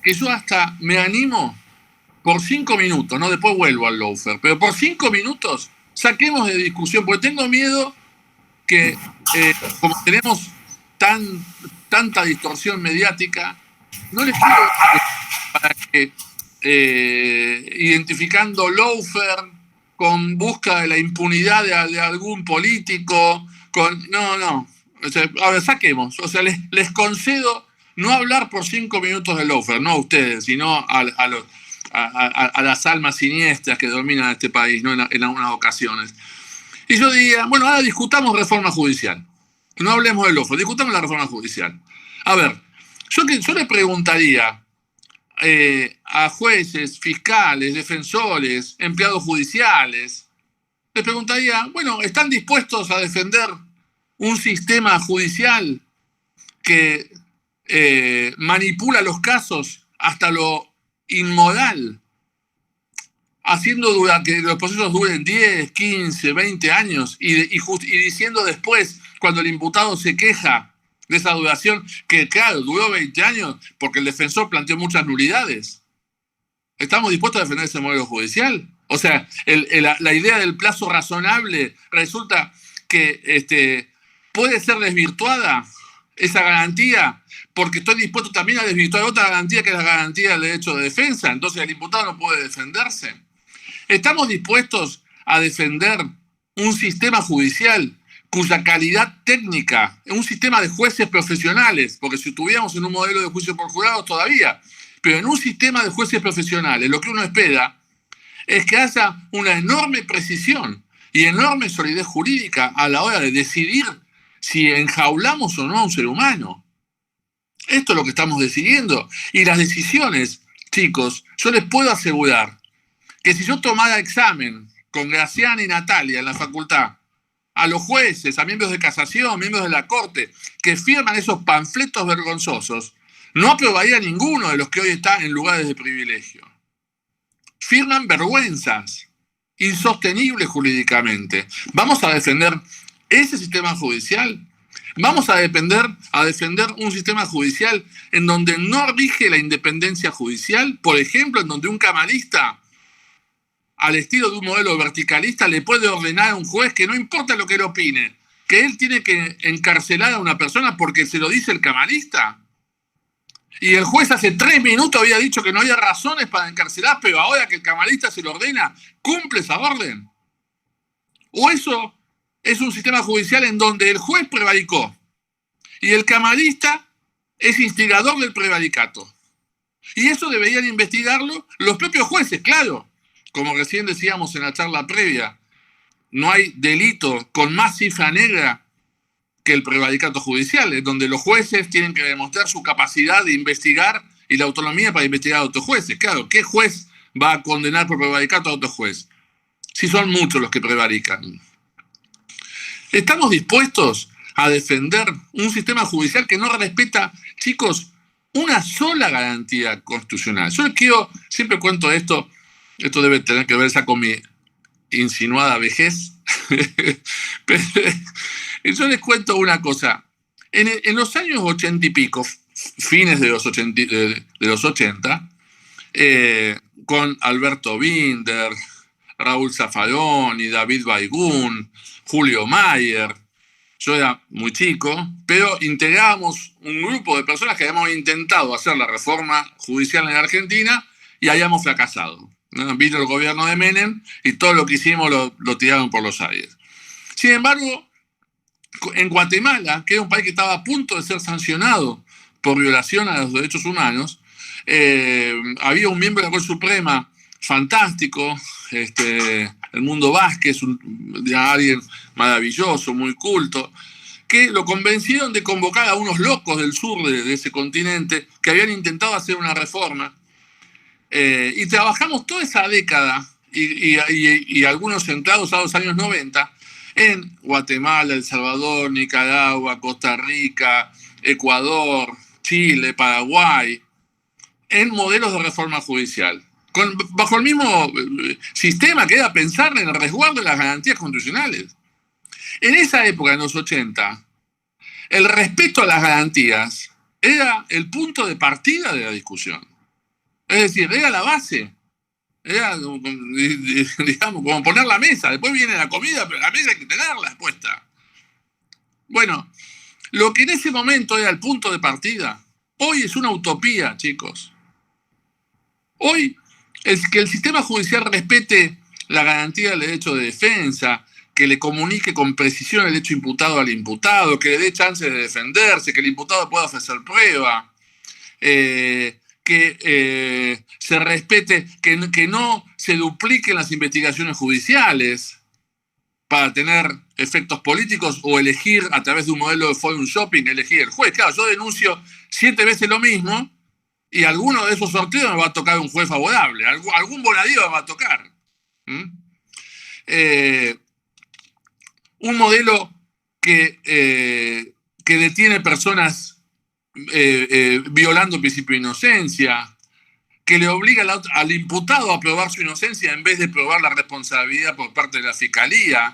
que yo hasta me animo por 5 minutos, ¿no? Después vuelvo al lawfare, pero por 5 minutos saquemos de discusión, porque tengo miedo que, como tenemos tanta distorsión mediática, no les quiero para que identificando lawfare con busca de la impunidad de algún político, no. O sea, a ver, saquemos. O sea, les concedo no hablar por 5 minutos de lawfare, no a ustedes, sino a las almas siniestras que dominan este país, ¿no? En algunas ocasiones. Y yo diría, bueno, ahora discutamos reforma judicial. No hablemos de lawfare, discutamos la reforma judicial. A ver, yo le preguntaría a jueces, fiscales, defensores, empleados judiciales, les preguntaría, bueno, ¿están dispuestos a defender un sistema judicial que manipula los casos hasta lo inmoral, haciendo que los procesos duren 10, 15, 20 años y diciendo después, cuando el imputado se queja de esa duración, que claro, duró 20 años porque el defensor planteó muchas nulidades? ¿Estamos dispuestos a defender ese modelo judicial? O sea, la idea del plazo razonable resulta que puede ser desvirtuada esa garantía, porque estoy dispuesto también a desvirtuar otra garantía, que es la garantía del derecho de defensa. Entonces el imputado no puede defenderse. ¿Estamos dispuestos a defender un sistema judicial cuya calidad técnica, un sistema de jueces profesionales, porque si estuviéramos en un modelo de juicio por jurados todavía, pero en un sistema de jueces profesionales, lo que uno espera es que haya una enorme precisión y enorme solidez jurídica a la hora de decidir si enjaulamos o no a un ser humano? Esto es lo que estamos decidiendo. Y las decisiones, chicos, yo les puedo asegurar que si yo tomara examen con Graciana y Natalia en la facultad, a los jueces, a miembros de casación, miembros de la corte, que firman esos panfletos vergonzosos, no aprobaría ninguno de los que hoy están en lugares de privilegio. Firman vergüenzas insostenibles jurídicamente. ¿Vamos a defender ese sistema judicial? ¿Vamos a defender un sistema judicial en donde no rige la independencia judicial? Por ejemplo, en donde un camarista, al estilo de un modelo verticalista, le puede ordenar a un juez que no importa lo que él opine, que él tiene que encarcelar a una persona porque se lo dice el camarista. Y el juez hace 3 minutos había dicho que no había razones para encarcelar, pero ahora que el camarista se lo ordena, cumple esa orden. O eso es un sistema judicial en donde el juez prevaricó y el camarista es instigador del prevaricato. Y eso deberían investigarlo los propios jueces, claro. Como recién decíamos en la charla previa, no hay delito con más cifra negra que el prevaricato judicial, es donde los jueces tienen que demostrar su capacidad de investigar y la autonomía para investigar a otros jueces. Claro, ¿qué juez va a condenar por prevaricato a otro juez? Si son muchos los que prevarican. ¿Estamos dispuestos a defender un sistema judicial que no respeta, chicos, una sola garantía constitucional? Yo siempre cuento esto debe tener que ver ya con mi insinuada vejez, pero yo les cuento una cosa. En los años 80 y pico, fines de los 80, con Alberto Binder, Raúl Zaffaroni, David Baigún, Julio Mayer, yo era muy chico, pero integrábamos un grupo de personas que habíamos intentado hacer la reforma judicial en Argentina y habíamos fracasado, ¿no? Vino el gobierno de Menem y todo lo que hicimos lo tiraron por los aires. Sin embargo, en Guatemala, que era un país que estaba a punto de ser sancionado por violación a los derechos humanos, había un miembro de la Corte Suprema fantástico, el Mundo Vázquez, alguien maravilloso, muy culto, que lo convencieron de convocar a unos locos del sur de ese continente que habían intentado hacer una reforma. Y trabajamos toda esa década y algunos centrados a los años 90 en Guatemala, El Salvador, Nicaragua, Costa Rica, Ecuador, Chile, Paraguay, en modelos de reforma judicial, bajo el mismo sistema que era pensar en el resguardo de las garantías constitucionales. En esa época, en los 80, el respeto a las garantías era el punto de partida de la discusión. Es decir, era la base. Era, digamos, como poner la mesa. Después viene la comida, pero la mesa hay que tenerla puesta. Bueno, lo que en ese momento era el punto de partida, hoy es una utopía, chicos. Hoy es que el sistema judicial respete la garantía del derecho de defensa, que le comunique con precisión el hecho imputado al imputado, que le dé chance de defenderse, que el imputado pueda ofrecer prueba, que se respete, que no se dupliquen las investigaciones judiciales para tener efectos políticos o elegir a través de un modelo de forum shopping, elegir el juez. Claro, yo denuncio 7 veces lo mismo y alguno de esos sorteos me va a tocar un juez favorable, algún bonadío me va a tocar. Un modelo que detiene personas violando el principio de inocencia, que le obliga al imputado a probar su inocencia en vez de probar la responsabilidad por parte de la fiscalía,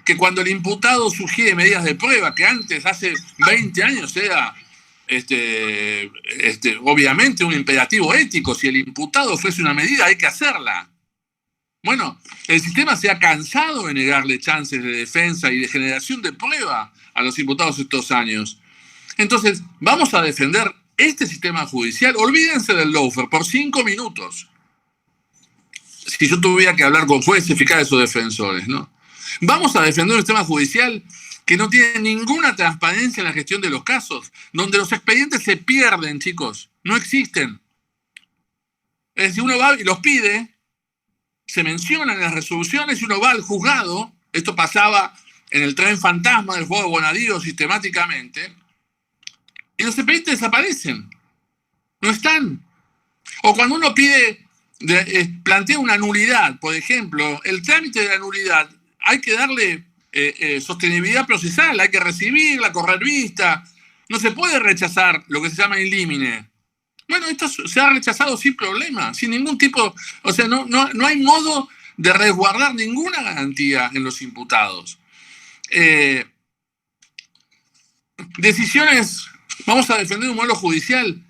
que cuando el imputado sugiere medidas de prueba, que antes, hace 20 años, era obviamente un imperativo ético, si el imputado ofrece una medida hay que hacerla. Bueno, el sistema se ha cansado de negarle chances de defensa y de generación de prueba a los imputados estos años. Entonces, vamos a defender este sistema judicial. Olvídense del lawfare por 5 minutos. Si yo tuviera que hablar con jueces, fiscales o defensores, ¿no? Vamos a defender un sistema judicial que no tiene ninguna transparencia en la gestión de los casos, donde los expedientes se pierden, chicos, no existen. Es decir, uno va y los pide, se mencionan en las resoluciones y uno va al juzgado. Esto pasaba en el tren fantasma del juego de Bonadío sistemáticamente. Y los expedientes desaparecen. No están. O cuando uno plantea una nulidad, por ejemplo, el trámite de la nulidad, hay que darle sostenibilidad procesal, hay que recibirla, correr vista. No se puede rechazar lo que se llama in limine. Bueno, esto se ha rechazado sin problema, sin ningún tipo. O sea, no hay modo de resguardar ninguna garantía en los imputados. Decisiones. Vamos a defender un modelo judicial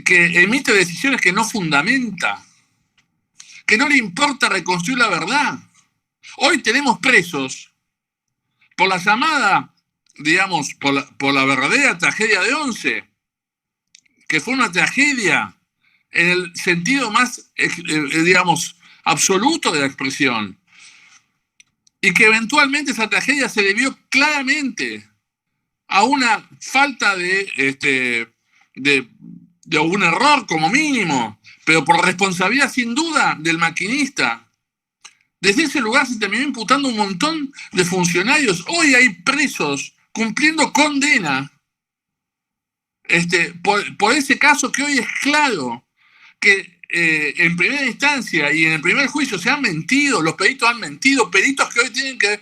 que emite decisiones que no fundamenta, que no le importa reconstruir la verdad. Hoy tenemos presos por la llamada, digamos, por la verdadera tragedia de Once, que fue una tragedia en el sentido más, digamos, absoluto de la expresión, y que eventualmente esa tragedia se debió claramente a una falta de un error como mínimo, pero por responsabilidad sin duda del maquinista. Desde ese lugar se terminó imputando un montón de funcionarios. Hoy hay presos cumpliendo condena por ese caso que hoy es claro que en primera instancia y en el primer juicio se han mentido, los peritos han mentido, peritos que hoy tienen que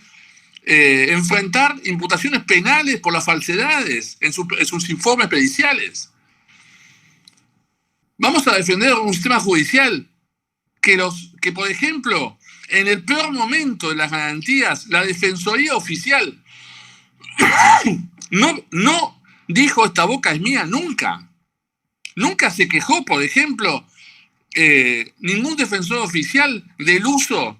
enfrentar imputaciones penales por las falsedades en sus informes periciales. Vamos a defender un sistema judicial que, por ejemplo, en el peor momento de las garantías, la Defensoría Oficial no dijo esta boca es mía nunca. Nunca se quejó, por ejemplo, ningún defensor oficial del uso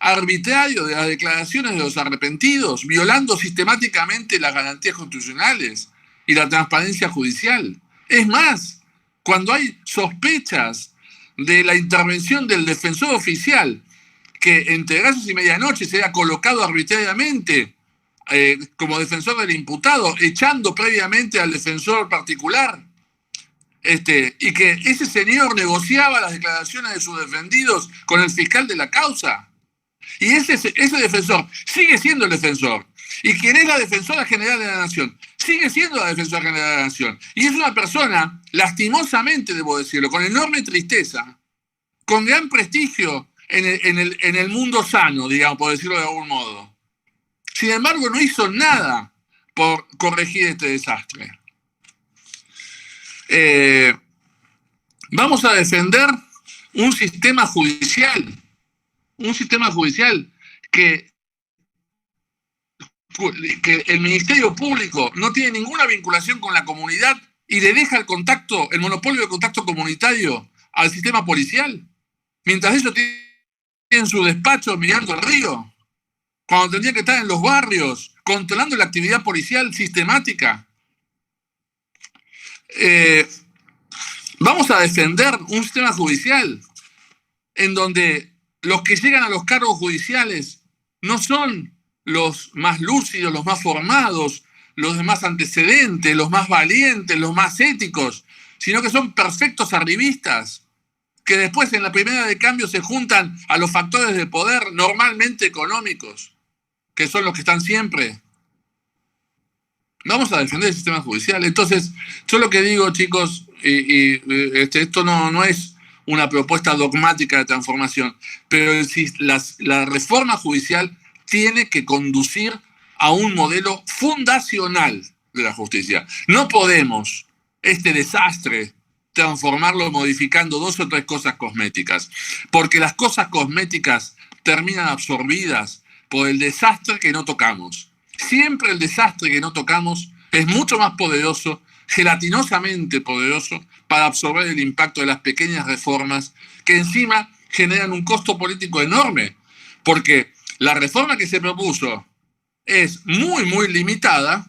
arbitrario de las declaraciones de los arrepentidos, violando sistemáticamente las garantías constitucionales y la transparencia judicial. Es más, cuando hay sospechas de la intervención del defensor oficial, que entre gallos y medianoche se haya colocado arbitrariamente como defensor del imputado, echando previamente al defensor particular, y que ese señor negociaba las declaraciones de sus defendidos con el fiscal de la causa. Y ese defensor sigue siendo el defensor. Y quien es la defensora general de la Nación sigue siendo la defensora general de la Nación. Y es una persona, lastimosamente debo decirlo, con enorme tristeza, con gran prestigio en el mundo sano, digamos, por decirlo de algún modo. Sin embargo, no hizo nada por corregir este desastre. Vamos a defender un sistema judicial que el Ministerio Público no tiene ninguna vinculación con la comunidad y le deja el monopolio de contacto comunitario al sistema policial, mientras ellos tienen su despacho mirando el río, cuando tendrían que estar en los barrios controlando la actividad policial sistemática. Vamos a defender un sistema judicial en donde los que llegan a los cargos judiciales no son los más lúcidos, los más formados, los de más antecedentes, los más valientes, los más éticos, sino que son perfectos arribistas, que después en la primera de cambio se juntan a los factores de poder normalmente económicos, que son los que están siempre. Vamos a defender el sistema judicial. Entonces, yo lo que digo, chicos, esto no es una propuesta dogmática de transformación, pero la reforma judicial tiene que conducir a un modelo fundacional de la justicia. No podemos este desastre transformarlo modificando 2 o 3 cosas cosméticas, porque las cosas cosméticas terminan absorbidas por el desastre que no tocamos. Siempre el desastre que no tocamos es mucho más poderoso, gelatinosamente poderoso, para absorber el impacto de las pequeñas reformas que encima generan un costo político enorme, porque la reforma que se propuso es muy, muy limitada,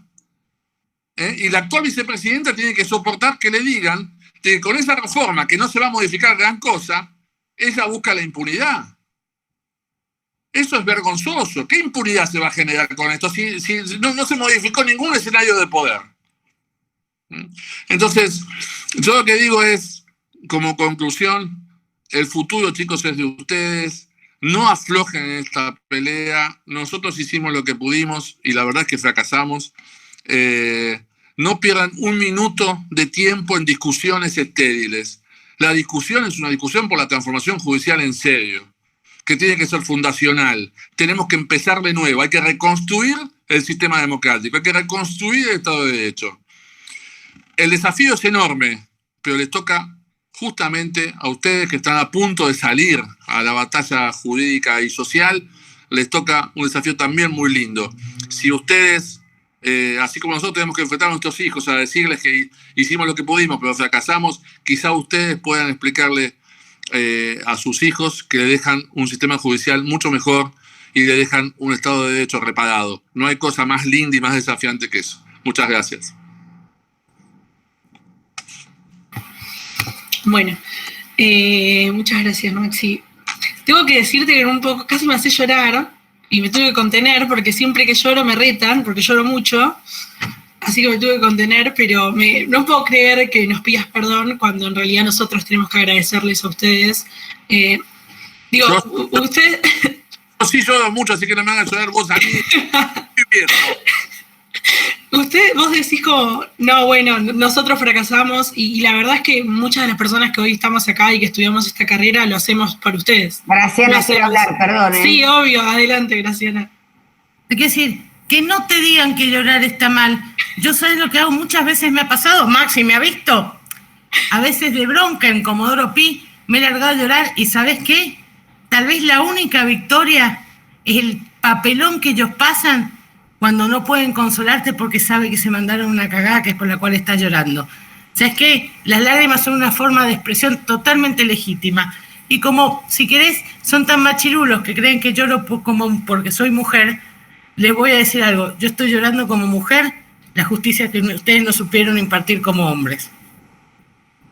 y la actual vicepresidenta tiene que soportar que le digan que con esa reforma, que no se va a modificar gran cosa, ella busca la impunidad. Eso es vergonzoso. ¿Qué impunidad se va a generar con esto si no se modificó ningún escenario de poder? Entonces, yo lo que digo es, como conclusión, el futuro, chicos, es de ustedes. No aflojen en esta pelea. Nosotros hicimos lo que pudimos y la verdad es que fracasamos. No pierdan un minuto de tiempo en discusiones estériles. La discusión es una discusión por la transformación judicial en serio, que tiene que ser fundacional. Tenemos que empezar de nuevo. Hay que reconstruir el sistema democrático. Hay que reconstruir el Estado de Derecho. El desafío es enorme, pero les toca justamente a ustedes que están a punto de salir a la batalla jurídica y social, les toca un desafío también muy lindo. Si ustedes, así como nosotros tenemos que enfrentar a nuestros hijos a decirles que hicimos lo que pudimos, pero fracasamos, quizá ustedes puedan explicarle a sus hijos que le dejan un sistema judicial mucho mejor y le dejan un Estado de Derecho reparado. No hay cosa más linda y más desafiante que eso. Muchas gracias. Bueno, muchas gracias, Maxi. Tengo que decirte que un poco casi me hace llorar y me tuve que contener porque siempre que lloro me retan, porque lloro mucho, así que me tuve que contener, pero no puedo creer que nos pidas perdón cuando en realidad nosotros tenemos que agradecerles a ustedes. Usted... Yo sí lloro mucho, así que no me hagan llorar vos a mí. Estoy viejo. Vos decís como, no, bueno, nosotros fracasamos y la verdad es que muchas de las personas que hoy estamos acá y que estudiamos esta carrera lo hacemos por ustedes. Graciana quiere hablar, perdón. Sí, obvio, adelante, Graciana. Hay que decir, que no te digan que llorar está mal. Yo sabes lo que hago, muchas veces me ha pasado, Maxi me ha visto, a veces de bronca en Comodoro Pi, me he largado a llorar y ¿sabes qué? Tal vez la única victoria es el papelón que ellos pasan cuando no pueden consolarte porque sabe que se mandaron una cagada que es por la cual estás llorando. O sea, es que las lágrimas son una forma de expresión totalmente legítima. Y como, si querés, son tan machirulos que creen que lloro porque soy mujer, les voy a decir algo. Yo estoy llorando como mujer, la justicia que ustedes no supieron impartir como hombres.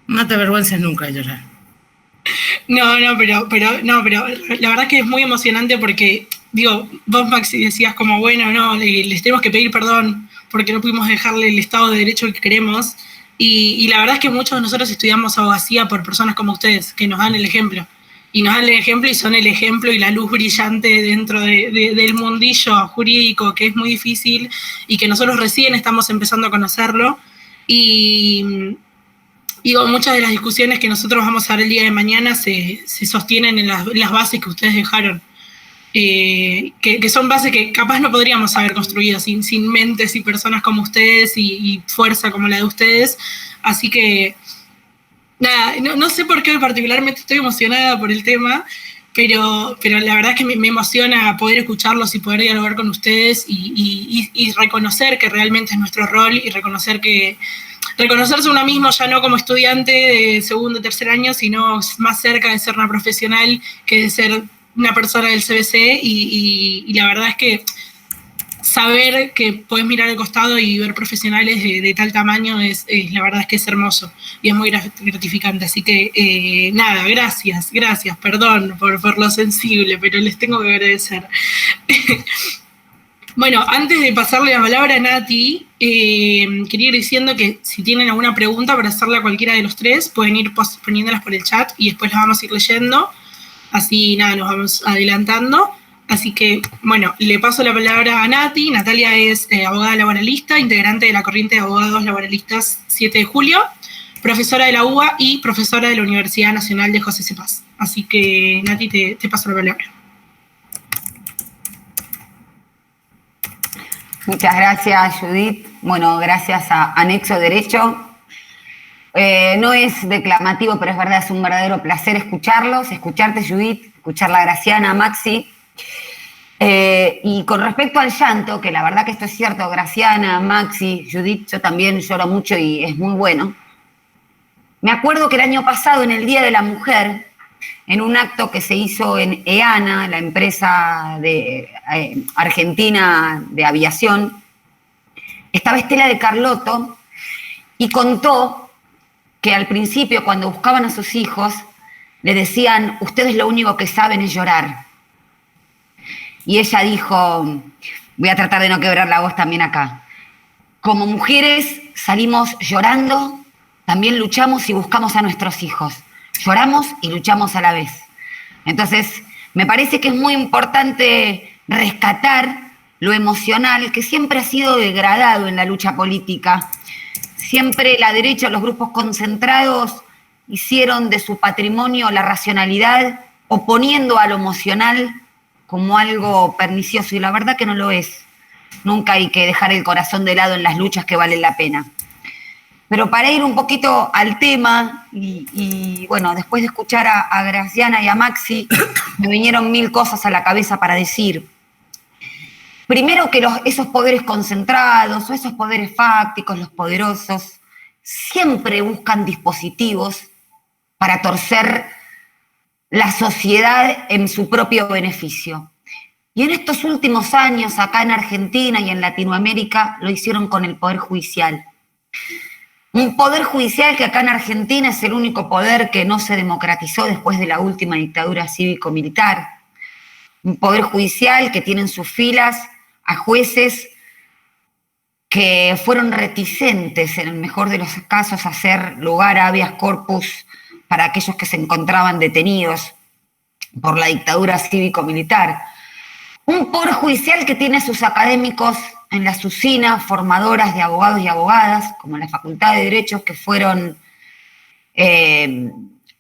No te avergüences nunca de llorar. No, pero la verdad que es muy emocionante porque, vos, Maxi, decías como, bueno, no, les tenemos que pedir perdón porque no pudimos dejarle el Estado de Derecho que queremos. Y la verdad es que muchos de nosotros estudiamos abogacía por personas como ustedes, que nos dan el ejemplo. Y nos dan el ejemplo y son el ejemplo y la luz brillante dentro del mundillo jurídico, que es muy difícil y que nosotros recién estamos empezando a conocerlo. Y muchas de las discusiones que nosotros vamos a dar el día de mañana se sostienen en las bases que ustedes dejaron, que son bases que capaz no podríamos haber construido sin mentes y personas como ustedes y fuerza como la de ustedes. Así que, nada, no sé por qué particularmente estoy emocionada por el tema, pero la verdad es que me emociona poder escucharlos y poder dialogar con ustedes y reconocer que realmente es nuestro rol y reconocerse uno mismo ya no como estudiante de segundo o tercer año, sino más cerca de ser una profesional que de ser una persona del CBC y la verdad es que saber que podés mirar al costado y ver profesionales de tal tamaño la verdad es que es hermoso y es muy gratificante. Así que nada, gracias, perdón por lo sensible, pero les tengo que agradecer. Bueno, antes de pasarle la palabra a Nati, quería ir diciendo que si tienen alguna pregunta para hacerle a cualquiera de los tres, pueden ir poniéndolas por el chat y después las vamos a ir leyendo. Así, nada, nos vamos adelantando. Así que, bueno, le paso la palabra a Nati. Natalia es abogada laboralista, integrante de la corriente de abogados laboralistas 7 de julio, profesora de la UBA y profesora de la Universidad Nacional de José C. Paz. Así que, Nati, te paso la palabra. Muchas gracias, Judith. Bueno, gracias a Anexo Derecho. No es declamativo, pero es verdad, es un verdadero placer escucharte, Judith, escucharla a Graciana, a Maxi. Y con respecto al llanto, que la verdad que esto es cierto, Graciana, Maxi, Judith, yo también lloro mucho y es muy bueno. Me acuerdo que el año pasado, en el Día de la Mujer, en un acto que se hizo en EANA, la empresa de argentina de aviación, estaba Estela de Carlotto y contó que al principio, cuando buscaban a sus hijos, le decían, ustedes lo único que saben es llorar. Y ella dijo, voy a tratar de no quebrar la voz también acá, como mujeres salimos llorando, también luchamos y buscamos a nuestros hijos. Lloramos y luchamos a la vez. Entonces, me parece que es muy importante rescatar lo emocional que siempre ha sido degradado en la lucha política. Siempre la derecha, los grupos concentrados, hicieron de su patrimonio la racionalidad, oponiendo a lo emocional como algo pernicioso, y la verdad que no lo es. Nunca hay que dejar el corazón de lado en las luchas que valen la pena. Pero para ir un poquito al tema, y bueno, después de escuchar a Graciana y a Maxi, me vinieron 1000 cosas a la cabeza para decir. Primero que esos poderes concentrados o esos poderes fácticos, los poderosos, siempre buscan dispositivos para torcer la sociedad en su propio beneficio. Y en estos últimos años, acá en Argentina y en Latinoamérica, lo hicieron con el Poder Judicial. Un poder judicial que acá en Argentina es el único poder que no se democratizó después de la última dictadura cívico-militar. Un poder judicial que tiene en sus filas a jueces que fueron reticentes, en el mejor de los casos, a hacer lugar a habeas corpus para aquellos que se encontraban detenidos por la dictadura cívico-militar. Un poder judicial que tiene a sus académicos en las usinas formadoras de abogados y abogadas, como la Facultad de Derecho, que fueron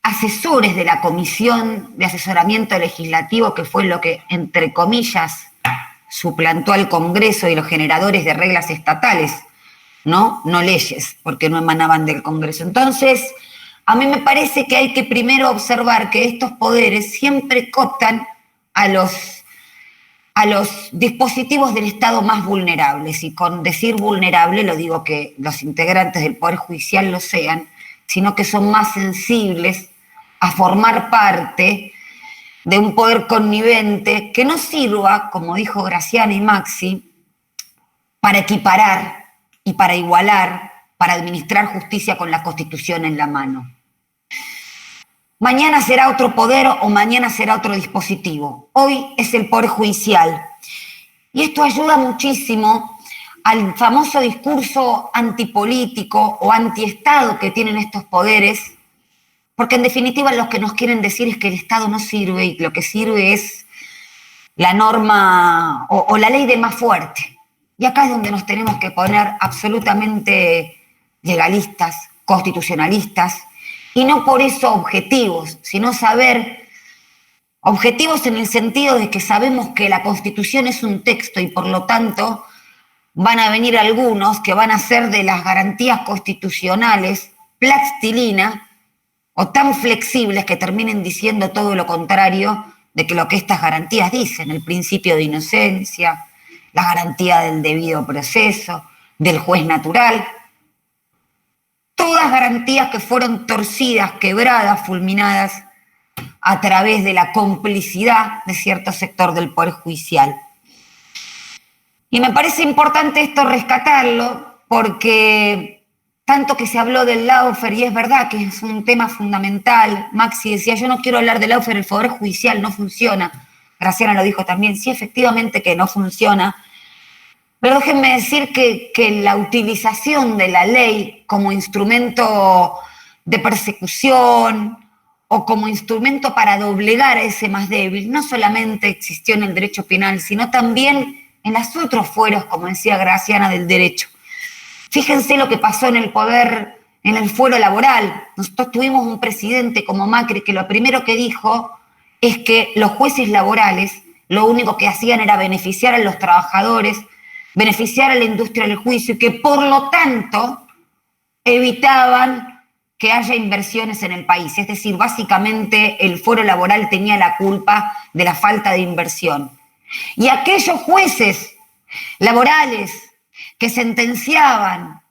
asesores de la Comisión de Asesoramiento Legislativo, que fue lo que, entre comillas, suplantó al Congreso y los generadores de reglas estatales, ¿no? No leyes, porque no emanaban del Congreso. Entonces, a mí me parece que hay que primero observar que estos poderes siempre cooptan a los dispositivos del Estado más vulnerables, y con decir vulnerable lo digo que los integrantes del Poder Judicial lo sean, sino que son más sensibles a formar parte de un poder connivente que no sirva, como dijo Graciana y Maxi, para equiparar y para igualar, para administrar justicia con la Constitución en la mano. Mañana será otro poder o mañana será otro dispositivo. Hoy es el Poder Judicial. Y esto ayuda muchísimo al famoso discurso antipolítico o antiestado que tienen estos poderes, porque en definitiva lo que nos quieren decir es que el Estado no sirve y lo que sirve es la norma o la ley del más fuerte. Y acá es donde nos tenemos que poner absolutamente legalistas, constitucionalistas, y no por eso objetivos, sino saber, objetivos en el sentido de que sabemos que la Constitución es un texto y por lo tanto van a venir algunos que van a hacer de las garantías constitucionales plastilina o tan flexibles que terminen diciendo todo lo contrario de que lo que estas garantías dicen: el principio de inocencia, la garantía del debido proceso, del juez natural. Todas garantías que fueron torcidas, quebradas, fulminadas a través de la complicidad de cierto sector del Poder Judicial. Y me parece importante esto rescatarlo porque tanto que se habló del lawfare, y es verdad que es un tema fundamental. Maxi decía, yo no quiero hablar del lawfare, el Poder Judicial no funciona. Graciana lo dijo también, sí, efectivamente que no funciona. Pero déjenme decir que la utilización de la ley como instrumento de persecución o como instrumento para doblegar a ese más débil no solamente existió en el derecho penal, sino también en los otros fueros, como decía Graciana, del derecho. Fíjense lo que pasó en el poder, en el fuero laboral. Nosotros tuvimos un presidente como Macri que lo primero que dijo es que los jueces laborales lo único que hacían era beneficiar a los trabajadores, beneficiar a la industria del juicio y que por lo tanto evitaban que haya inversiones en el país. Es decir, básicamente el fuero laboral tenía la culpa de la falta de inversión. Y aquellos jueces laborales que sentenciaban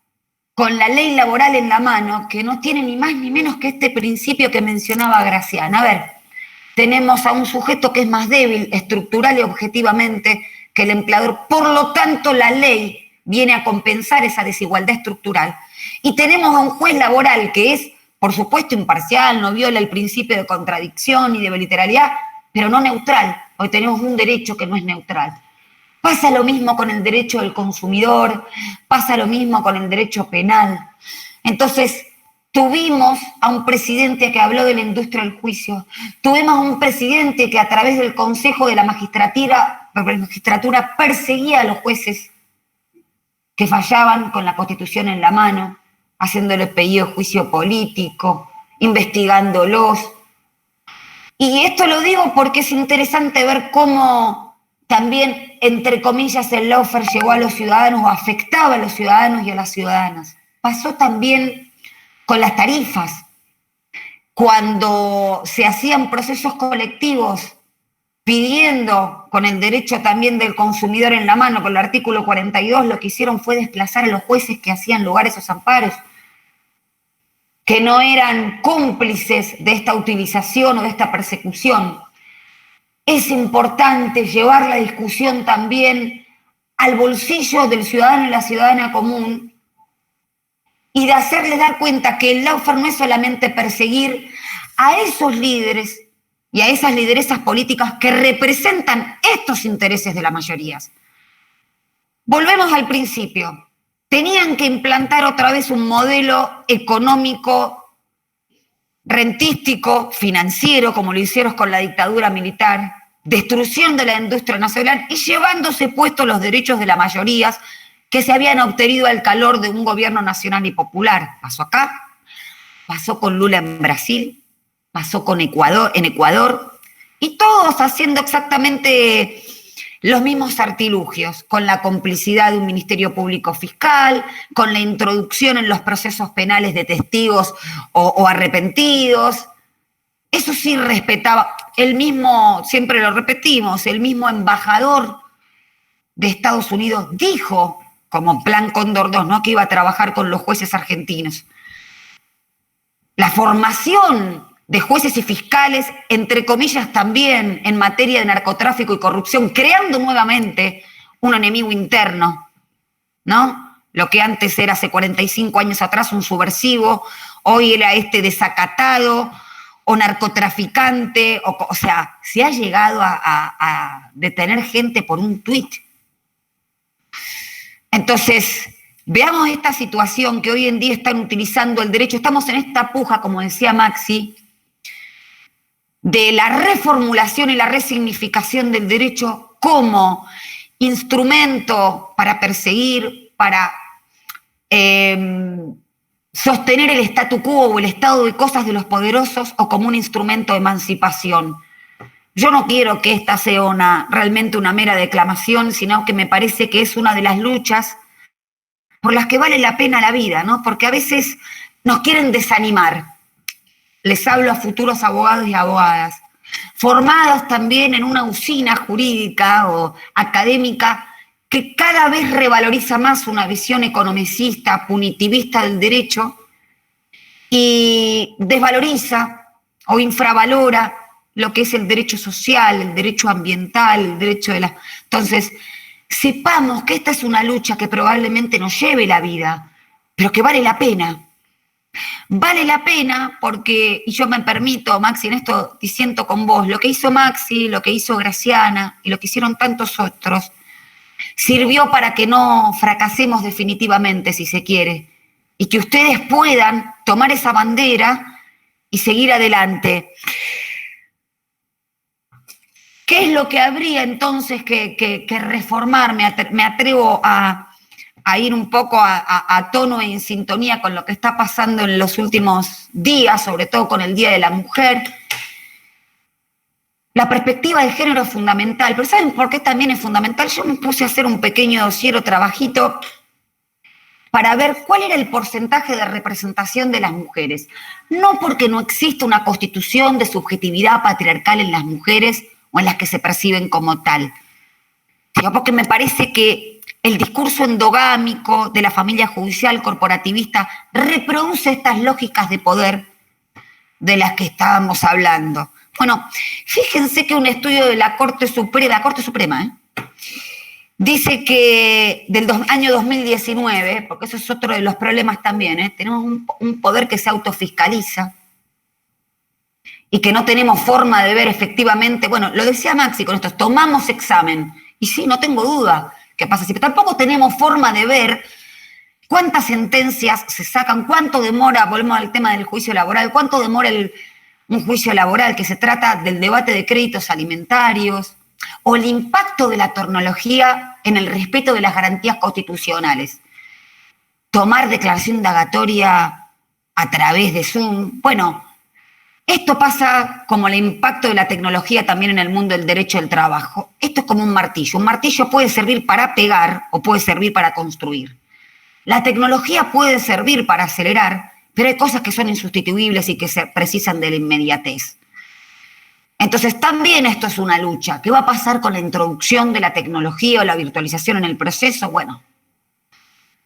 con la ley laboral en la mano, que no tienen ni más ni menos que este principio que mencionaba Graciana. A ver, tenemos a un sujeto que es más débil estructural y objetivamente que el empleador, por lo tanto la ley viene a compensar esa desigualdad estructural. Y tenemos a un juez laboral que es, por supuesto, imparcial, no viola el principio de contradicción y de bilateralidad, pero no neutral. Hoy tenemos un derecho que no es neutral. Pasa lo mismo con el derecho del consumidor, pasa lo mismo con el derecho penal. Entonces, tuvimos a un presidente que habló de la industria del juicio, tuvimos a un presidente que a través del Consejo de la Magistratura perseguía a los jueces que fallaban con la Constitución en la mano, haciéndoles pedido de juicio político, investigándolos. Y esto lo digo porque es interesante ver cómo también, entre comillas, el lawfare llegó a los ciudadanos o afectaba a los ciudadanos y a las ciudadanas. Pasó también con las tarifas, cuando se hacían procesos colectivos pidiendo, con el derecho también del consumidor en la mano, con el artículo 42, lo que hicieron fue desplazar a los jueces que hacían lugar esos amparos, que no eran cómplices de esta utilización o de esta persecución. Es importante llevar la discusión también al bolsillo del ciudadano y la ciudadana común y de hacerles dar cuenta que el lawfare no es solamente perseguir a esos líderes y a esas lideresas políticas que representan estos intereses de las mayorías. Volvemos al principio. Tenían que implantar otra vez un modelo económico, rentístico, financiero, como lo hicieron con la dictadura militar, destrucción de la industria nacional y llevándose puestos los derechos de las mayorías que se habían obtenido al calor de un gobierno nacional y popular. Pasó acá, pasó con Lula en Brasil, pasó con Ecuador, y todos haciendo exactamente los mismos artilugios, con la complicidad de un ministerio público fiscal, con la introducción en los procesos penales de testigos o arrepentidos. Eso sí respetaba, el mismo, siempre lo repetimos, el mismo embajador de Estados Unidos dijo, como Plan Cóndor 2, ¿no?, que iba a trabajar con los jueces argentinos. La formación de jueces y fiscales, entre comillas también, en materia de narcotráfico y corrupción, creando nuevamente un enemigo interno, ¿no? Lo que antes era, hace 45 años atrás, un subversivo, hoy era este desacatado o narcotraficante, o sea, se ha llegado a detener gente por un tuit. Entonces, veamos esta situación que hoy en día están utilizando el derecho. Estamos en esta puja, como decía Maxi, de la reformulación y la resignificación del derecho como instrumento para perseguir, para sostener el statu quo o el estado de cosas de los poderosos, o como un instrumento de emancipación. Yo no quiero que esta sea realmente una mera declamación, sino que me parece que es una de las luchas por las que vale la pena la vida, ¿no? Porque a veces nos quieren desanimar. Les hablo a futuros abogados y abogadas, formados también en una usina jurídica o académica que cada vez revaloriza más una visión economicista, punitivista del derecho y desvaloriza o infravalora lo que es el derecho social, el derecho ambiental, el derecho de la... Entonces, sepamos que esta es una lucha que probablemente nos lleve la vida, pero que vale la pena. Vale la pena porque, y yo me permito, Maxi, en esto disiento con vos, lo que hizo Maxi, lo que hizo Graciana y lo que hicieron tantos otros, sirvió para que no fracasemos definitivamente, si se quiere, y que ustedes puedan tomar esa bandera y seguir adelante. ¿Qué es lo que habría entonces que reformar? Me atrevo a ir un poco a tono y en sintonía con lo que está pasando en los últimos días, sobre todo con el Día de la Mujer. La perspectiva de género es fundamental, pero ¿saben por qué también es fundamental? Yo me puse a hacer un pequeño dossier o trabajito para ver cuál era el porcentaje de representación de las mujeres. No porque no exista una constitución de subjetividad patriarcal en las mujeres o en las que se perciben como tal, sino porque me parece que el discurso endogámico de la familia judicial corporativista reproduce estas lógicas de poder de las que estábamos hablando. Bueno, fíjense que un estudio de la Corte Suprema, dice que del año 2019, porque eso es otro de los problemas también, tenemos un poder que se autofiscaliza y que no tenemos forma de ver efectivamente, bueno, lo decía Maxi con esto, tomamos examen, y sí, no tengo duda que pasa así, pero tampoco tenemos forma de ver cuántas sentencias se sacan, cuánto demora, volvemos al tema del juicio laboral, cuánto demora un juicio laboral que se trata del debate de créditos alimentarios, o el impacto de la tecnología en el respeto de las garantías constitucionales. Tomar declaración indagatoria a través de Zoom. Bueno, esto pasa como el impacto de la tecnología también en el mundo del derecho del trabajo. Esto es como un martillo. Un martillo puede servir para pegar o puede servir para construir. La tecnología puede servir para acelerar, pero hay cosas que son insustituibles y que se precisan de la inmediatez. Entonces también esto es una lucha. ¿Qué va a pasar con la introducción de la tecnología o la virtualización en el proceso? Bueno,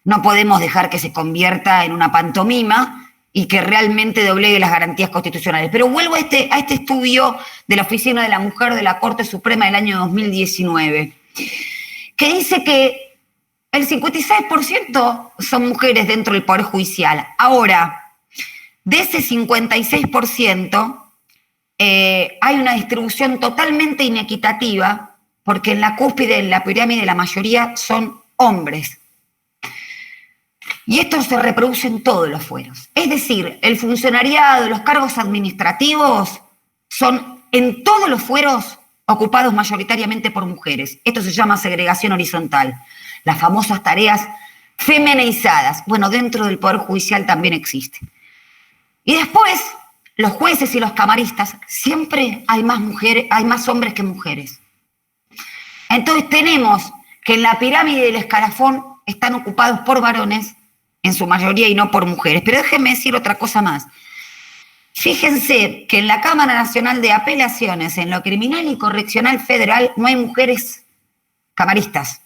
no podemos dejar que se convierta en una pantomima y que realmente doblegue las garantías constitucionales. Pero vuelvo a este estudio de la Oficina de la Mujer de la Corte Suprema del año 2019, que dice que El 56% son mujeres dentro del Poder Judicial. Ahora, de ese 56%, hay una distribución totalmente inequitativa, porque en la cúspide, en la pirámide, la mayoría son hombres. Y esto se reproduce en todos los fueros. Es decir, el funcionariado, los cargos administrativos son en todos los fueros ocupados mayoritariamente por mujeres. Esto se llama segregación horizontal. Las famosas tareas feminizadas. Bueno, dentro del Poder Judicial también existe. Y después, los jueces y los camaristas, siempre hay más mujeres, hay más hombres que mujeres. Entonces tenemos que en la pirámide del escalafón están ocupados por varones, en su mayoría, y no por mujeres. Pero déjenme decir otra cosa más. Fíjense que en la Cámara Nacional de Apelaciones, en lo criminal y correccional federal, no hay mujeres camaristas.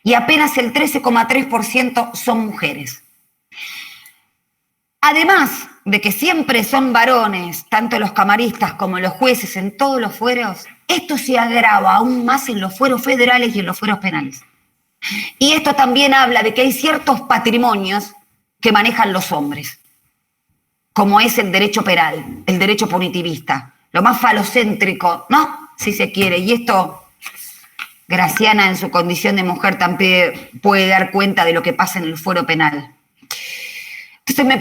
Y apenas el 13,3% son mujeres. Además de que siempre son varones, tanto los camaristas como los jueces en todos los fueros, esto se agrava aún más en los fueros federales y en los fueros penales. Y esto también habla de que hay ciertos patrimonios que manejan los hombres, como es el derecho penal, el derecho punitivista, lo más falocéntrico, ¿no? Si se quiere. Y esto, Graciana en su condición de mujer también puede dar cuenta de lo que pasa en el fuero penal. Entonces me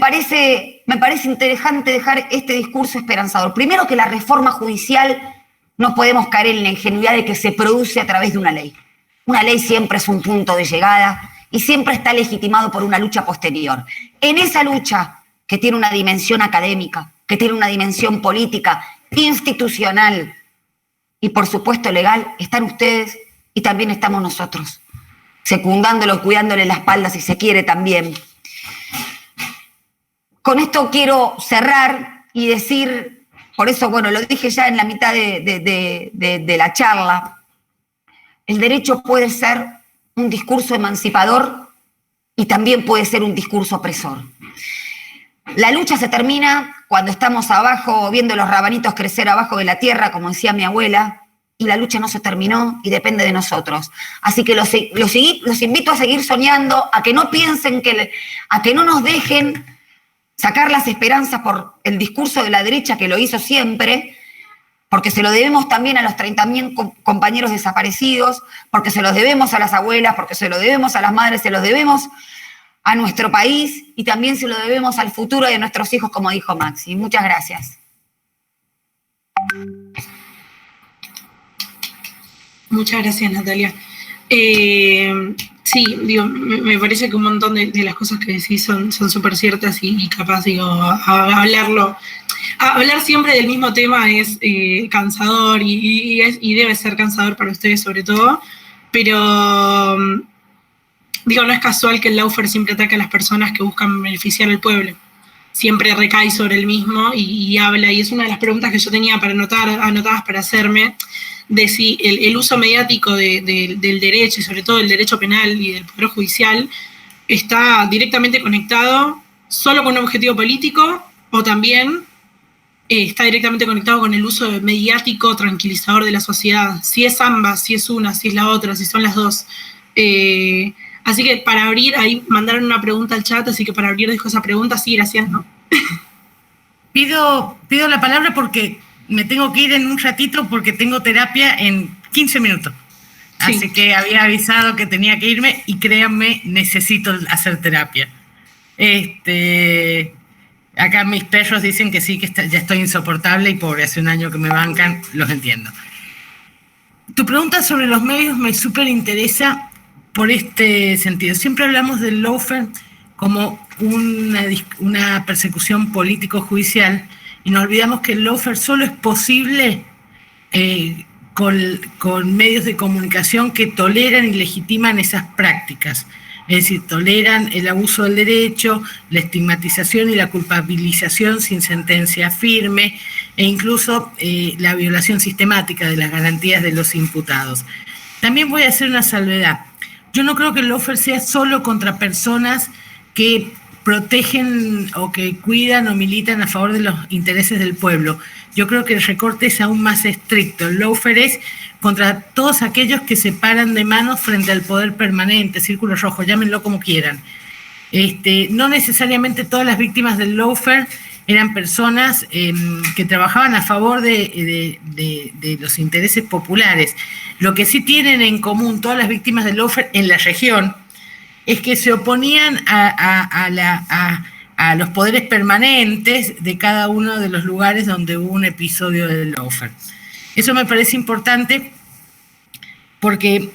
parece interesante dejar este discurso esperanzador. Primero, que la reforma judicial no podemos caer en la ingenuidad de que se produce a través de una ley. Una ley siempre es un punto de llegada y siempre está legitimado por una lucha posterior. En esa lucha, que tiene una dimensión académica, que tiene una dimensión política, institucional y por supuesto legal, están ustedes y también estamos nosotros, secundándolos, cuidándole la espalda si se quiere también. Con esto quiero cerrar y decir, por eso, bueno, lo dije ya en la mitad de la charla, el derecho puede ser un discurso emancipador y también puede ser un discurso opresor. La lucha se termina cuando estamos abajo, viendo los rabanitos crecer abajo de la tierra, como decía mi abuela, y la lucha no se terminó y depende de nosotros. Así que los invito a seguir soñando, a que no piensen, a que no nos dejen sacar las esperanzas por el discurso de la derecha que lo hizo siempre, porque se lo debemos también a los 30.000 compañeros desaparecidos, porque se los debemos a las abuelas, porque se lo debemos a las madres, se los debemos a nuestro país y también se lo debemos al futuro de nuestros hijos, como dijo Maxi. Muchas gracias. Muchas gracias, Natalia. Sí, digo, me parece que un montón de las cosas que decís son súper ciertas y capaz, digo, hablar siempre del mismo tema es cansador y debe ser cansador para ustedes sobre todo, pero digo, no es casual que el lawfare siempre ataque a las personas que buscan beneficiar al pueblo. Siempre recae sobre el mismo y habla, y es una de las preguntas que yo tenía anotadas para hacerme, de si el uso mediático del derecho, y sobre todo el derecho penal y del Poder Judicial, está directamente conectado solo con un objetivo político o también está directamente conectado con el uso mediático tranquilizador de la sociedad. Si es ambas, si es una, si es la otra, si son las dos. Así que para abrir, ahí mandaron una pregunta al chat, así que para abrir dejo esa pregunta. Sí, gracias, ¿no? Pido la palabra porque me tengo que ir en un ratito porque tengo terapia en 15 minutos. Sí. Así que había avisado que tenía que irme y créanme, necesito hacer terapia. Acá mis perros dicen que sí, que ya estoy insoportable y pobre, hace un año que me bancan, los entiendo. Tu pregunta sobre los medios me súper interesa por este sentido. Siempre hablamos del lawfare como una persecución político-judicial y nos olvidamos que el lawfare solo es posible con medios de comunicación que toleran y legitiman esas prácticas. Es decir, toleran el abuso del derecho, la estigmatización y la culpabilización sin sentencia firme e incluso la violación sistemática de las garantías de los imputados. También voy a hacer una salvedad. Yo no creo que el lawfare sea solo contra personas que protegen o que cuidan o militan a favor de los intereses del pueblo. Yo creo que el recorte es aún más estricto. El lawfare es contra todos aquellos que se paran de manos frente al poder permanente, círculo rojo, llámenlo como quieran. No necesariamente todas las víctimas del lawfare eran personas que trabajaban a favor de los intereses populares. Lo que sí tienen en común todas las víctimas del lawfare en la región es que se oponían a los poderes permanentes de cada uno de los lugares donde hubo un episodio del lawfare. Eso me parece importante porque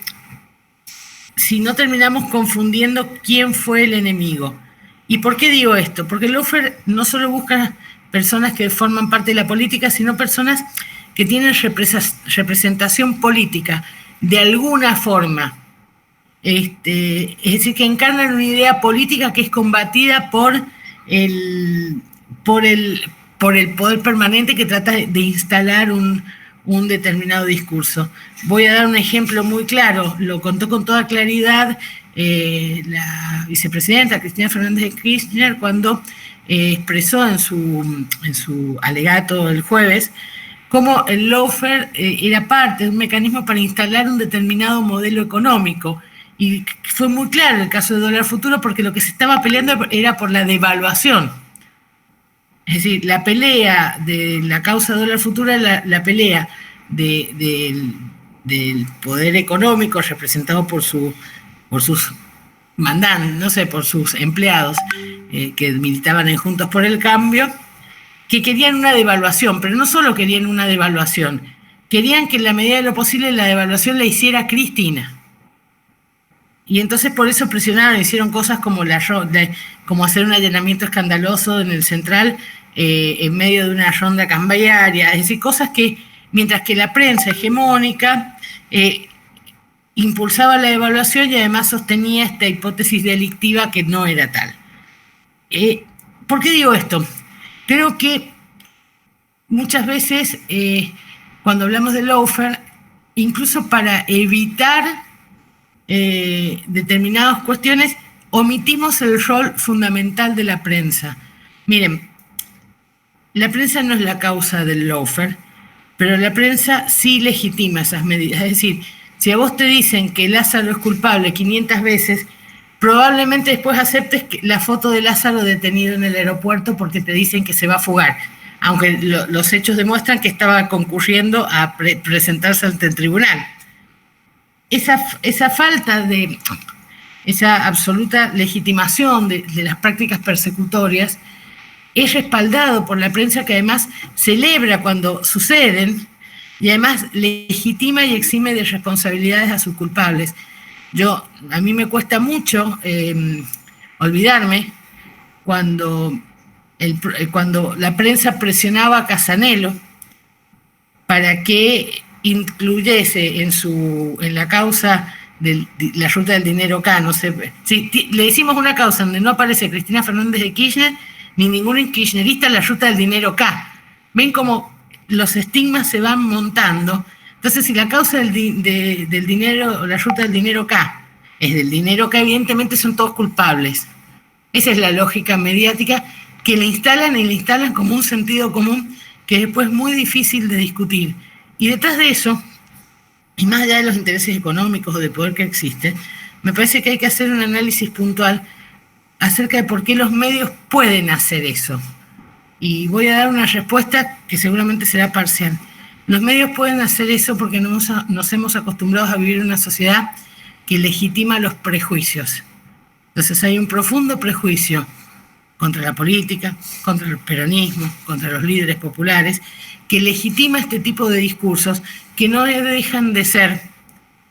si no terminamos confundiendo quién fue el enemigo. ¿Y por qué digo esto? Porque el lawfare no solo busca personas que forman parte de la política, sino personas que tienen representación política de alguna forma. Es decir, que encarnan una idea política que es combatida por el poder permanente que trata de instalar un determinado discurso. Voy a dar un ejemplo muy claro, lo contó con toda claridad la vicepresidenta Cristina Fernández de Kirchner cuando expresó en su alegato el jueves cómo el lawfare era parte de un mecanismo para instalar un determinado modelo económico. Y fue muy claro el caso de dólar futuro porque lo que se estaba peleando era por la devaluación. Es decir, la pelea de la causa dólar futuro era la pelea del poder económico representado por sus mandantes, no sé, por sus empleados que militaban en Juntos por el Cambio, que querían una devaluación, pero no solo querían una devaluación, querían que en la medida de lo posible la devaluación la hiciera Cristina. Y entonces por eso presionaron, hicieron cosas como hacer un allanamiento escandaloso en el Central en medio de una ronda cambiaria, es decir, cosas que, mientras que la prensa hegemónica impulsaba la devaluación y además sostenía esta hipótesis delictiva que no era tal. ¿Por qué digo esto? Creo que muchas veces cuando hablamos de lawfare, incluso para evitar determinadas cuestiones, omitimos el rol fundamental de la prensa. Miren, la prensa no es la causa del lawfare, pero la prensa sí legitima esas medidas. Es decir, si a vos te dicen que Lázaro es culpable 500 veces, probablemente después aceptes la foto de Lázaro detenido en el aeropuerto porque te dicen que se va a fugar, aunque los hechos demuestran que estaba concurriendo a presentarse ante el tribunal. Esa falta de esa absoluta legitimación de las prácticas persecutorias es respaldado por la prensa, que además celebra cuando suceden y además legitima y exime de responsabilidades a sus culpables. A mí me cuesta mucho olvidarme cuando la prensa presionaba a Casanelo para que incluyese en la causa de la ruta del dinero K, no sé, si le decimos una causa donde no aparece Cristina Fernández de Kirchner ni ningún kirchnerista, la ruta del dinero K. Ven cómo los estigmas se van montando. Entonces, si la causa del dinero, la ruta del dinero K, es del dinero K, evidentemente son todos culpables. Esa es la lógica mediática que le instalan como un sentido común que después es muy difícil de discutir. Y detrás de eso, y más allá de los intereses económicos o de poder que existen, me parece que hay que hacer un análisis puntual acerca de por qué los medios pueden hacer eso. Y voy a dar una respuesta que seguramente será parcial. Los medios pueden hacer eso porque nos hemos acostumbrado a vivir en una sociedad que legitima los prejuicios. Entonces hay un profundo prejuicio contra la política, contra el peronismo, contra los líderes populares, que legitima este tipo de discursos que no dejan de ser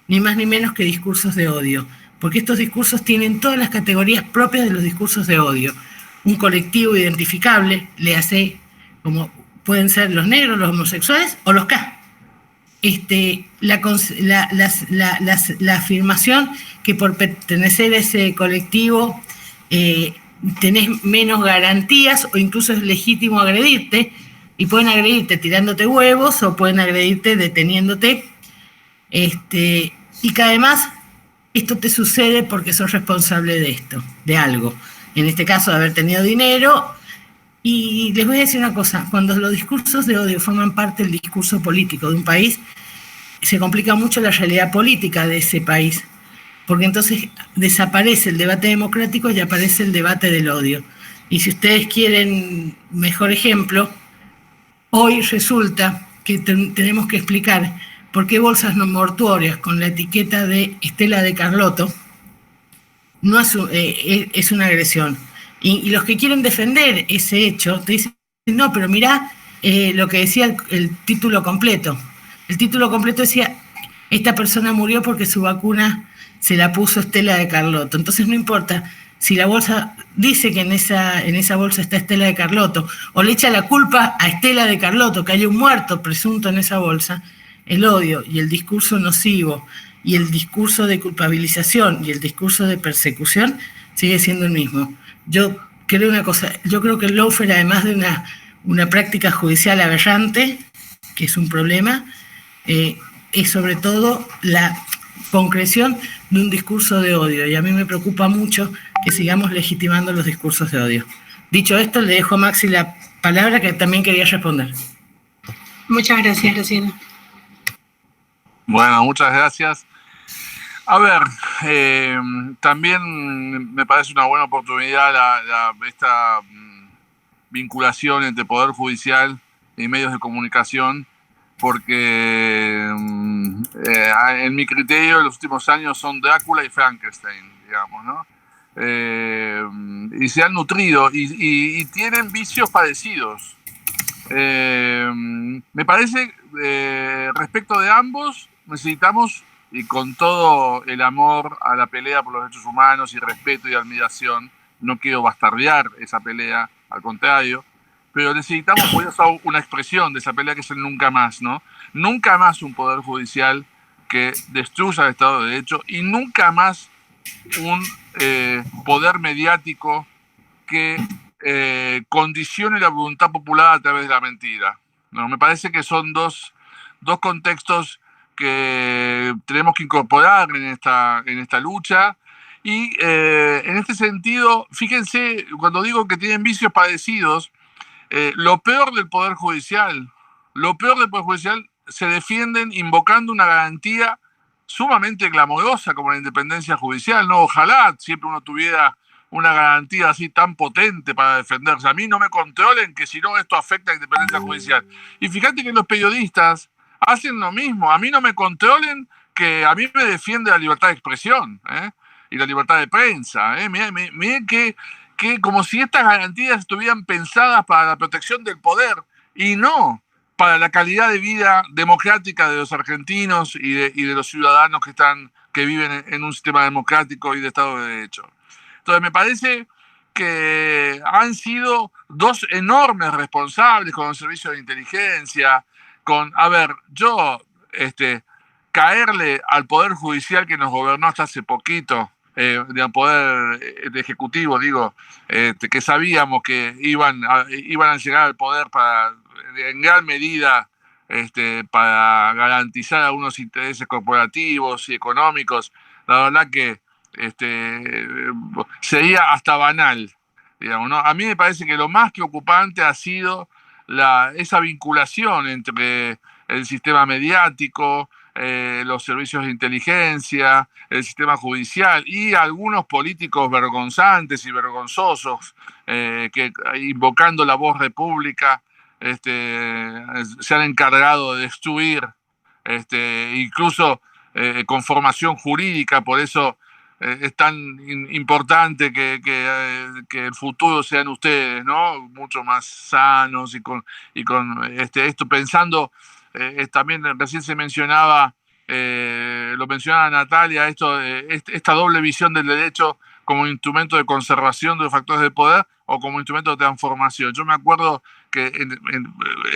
ni más ni menos que discursos de odio, porque estos discursos tienen todas las categorías propias de los discursos de odio. Un colectivo identificable, le hace como pueden ser los negros, los homosexuales o los K. La afirmación que por pertenecer a ese colectivo tenés menos garantías o incluso es legítimo agredirte, y pueden agredirte tirándote huevos o pueden agredirte deteniéndote, y que además esto te sucede porque sos responsable de esto, de algo. En este caso, de haber tenido dinero. Y les voy a decir una cosa, cuando los discursos de odio forman parte del discurso político de un país, se complica mucho la realidad política de ese país, porque entonces desaparece el debate democrático y aparece el debate del odio. Y si ustedes quieren mejor ejemplo, hoy resulta que tenemos que explicar por qué bolsas no mortuorias con la etiqueta de Estela de Carlotto no es una agresión. Y los que quieren defender ese hecho te dicen, no, pero mirá lo que decía el título completo. El título completo decía, esta persona murió porque su vacuna se la puso Estela de Carlotto. Entonces no importa si la bolsa dice que en esa bolsa está Estela de Carlotto, o le echa la culpa a Estela de Carlotto, que hay un muerto presunto en esa bolsa, el odio y el discurso nocivo y el discurso de culpabilización y el discurso de persecución sigue siendo el mismo. Yo creo que el lawfare, además de una práctica judicial aberrante, que es un problema, es sobre todo la concreción de un discurso de odio, y a mí me preocupa mucho que sigamos legitimando los discursos de odio. Dicho esto, le dejo a Maxi la palabra, que también quería responder. Muchas gracias, Graciela. Bueno, muchas gracias. A ver, también me parece una buena oportunidad esta vinculación entre Poder Judicial y medios de comunicación, porque en mi criterio en los últimos años son Drácula y Frankenstein, digamos, ¿no? Y se han nutrido y tienen vicios parecidos. Me parece, respecto de ambos, necesitamos, y con todo el amor a la pelea por los derechos humanos y respeto y admiración, no quiero bastardear esa pelea, al contrario, pero necesitamos, voy a usar una expresión de esa pelea, que es el nunca más, ¿no? Nunca más un poder judicial que destruya el Estado de Derecho, y nunca más un poder mediático que condicione la voluntad popular a través de la mentira, ¿no? Me parece que son dos contextos que tenemos que incorporar en esta lucha. Y en este sentido, fíjense, cuando digo que tienen vicios parecidos, lo peor del Poder Judicial se defienden invocando una garantía sumamente glamorosa como la independencia judicial, ¿no? Ojalá siempre uno tuviera una garantía así tan potente para defenderse. A mí no me controlen, que si no esto afecta a la independencia judicial. Y fíjate que los periodistas hacen lo mismo. A mí no me controlen, que a mí me defiende la libertad de expresión, y la libertad de prensa. Miren que como si estas garantías estuvieran pensadas para la protección del poder y no para la calidad de vida democrática de los argentinos y de los ciudadanos que viven en un sistema democrático y de Estado de Derecho. Entonces me parece que han sido dos enormes responsables con los servicios de inteligencia, caerle al Poder Judicial que nos gobernó hasta hace poquito, del Poder Ejecutivo, que sabíamos que iban a llegar al poder en gran medida para garantizar algunos intereses corporativos y económicos. La verdad que sería hasta banal, digamos, ¿no? A mí me parece que lo más preocupante ha sido esa vinculación entre el sistema mediático, los servicios de inteligencia, el sistema judicial y algunos políticos vergonzantes y vergonzosos que, invocando la voz república, se han encargado de destruir, incluso con formación jurídica. Por eso es tan importante que el futuro sean ustedes, ¿no? Mucho más sanos y con esto pensando. También recién se mencionaba, lo mencionaba Natalia, esta doble visión del derecho como instrumento de conservación de los factores de poder o como instrumento de transformación. Yo me acuerdo que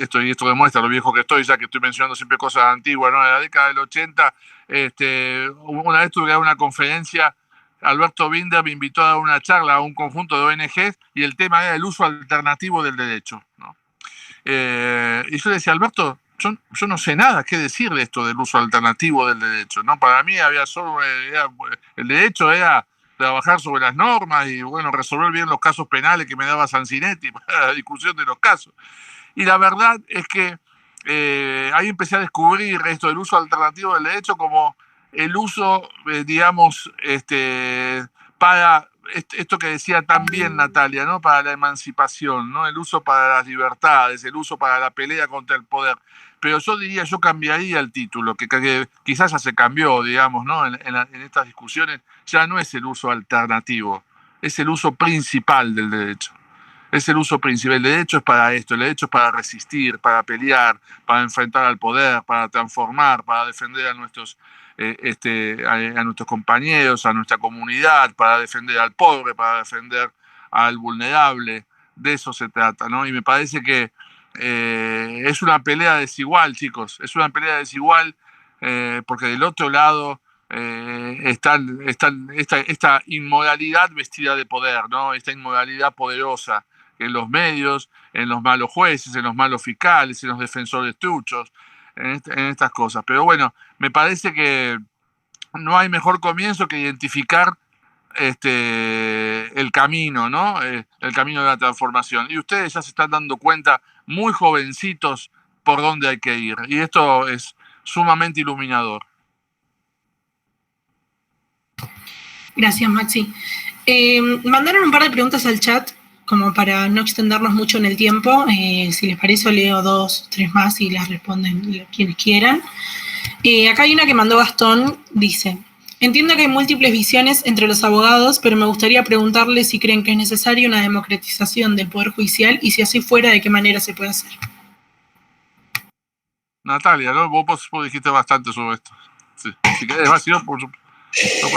esto demuestra lo viejo que estoy, ya que estoy mencionando siempre cosas antiguas, ¿no? En la década del 80, una vez tuve que dar una conferencia, Alberto Binder me invitó a dar una charla a un conjunto de ONGs y el tema era el uso alternativo del derecho, ¿no? Y yo le decía, Alberto, yo no sé nada qué decir de esto del uso alternativo del derecho, ¿no? Para mí el derecho era trabajar sobre las normas y, bueno, resolver bien los casos penales que me daba Sanzinetti para la discusión de los casos. Y la verdad es que ahí empecé a descubrir esto del uso alternativo del derecho como el uso, digamos, para esto que decía también Natalia, ¿no? Para la emancipación, ¿no? El uso para las libertades, el uso para la pelea contra el poder. Pero yo diría, yo cambiaría el título, que quizás ya se cambió, digamos, ¿no? En estas discusiones ya no es el uso alternativo, es el uso principal del derecho. Es el uso principal. El derecho es para esto, el derecho es para resistir, para pelear, para enfrentar al poder, para transformar, para defender a nuestros compañeros, a nuestra comunidad, para defender al pobre, para defender al vulnerable. De eso se trata, ¿no? Y me parece que es una pelea desigual, chicos. Es una pelea desigual porque del otro lado está esta inmoralidad vestida de poder, ¿no? Esta inmoralidad poderosa en los medios, en los malos jueces, en los malos fiscales, en los defensores truchos, en estas cosas. Pero bueno, me parece que no hay mejor comienzo que identificar el camino, ¿no? El camino de la transformación. Y ustedes ya se están dando cuenta, muy jovencitos, por dónde hay que ir. Y esto es sumamente iluminador. Gracias, Maxi. Mandaron un par de preguntas al chat, como para no extendernos mucho en el tiempo. Si les parece, leo 2, 3 más y las responden quienes quieran. Acá hay una que mandó Gastón, dice: entiendo que hay múltiples visiones entre los abogados, pero me gustaría preguntarles si creen que es necesaria una democratización del Poder Judicial y si así fuera, ¿de qué manera se puede hacer? Natalia, ¿no? Vos dijiste bastante sobre esto. Sí. Si querés, vas, no, por supuesto.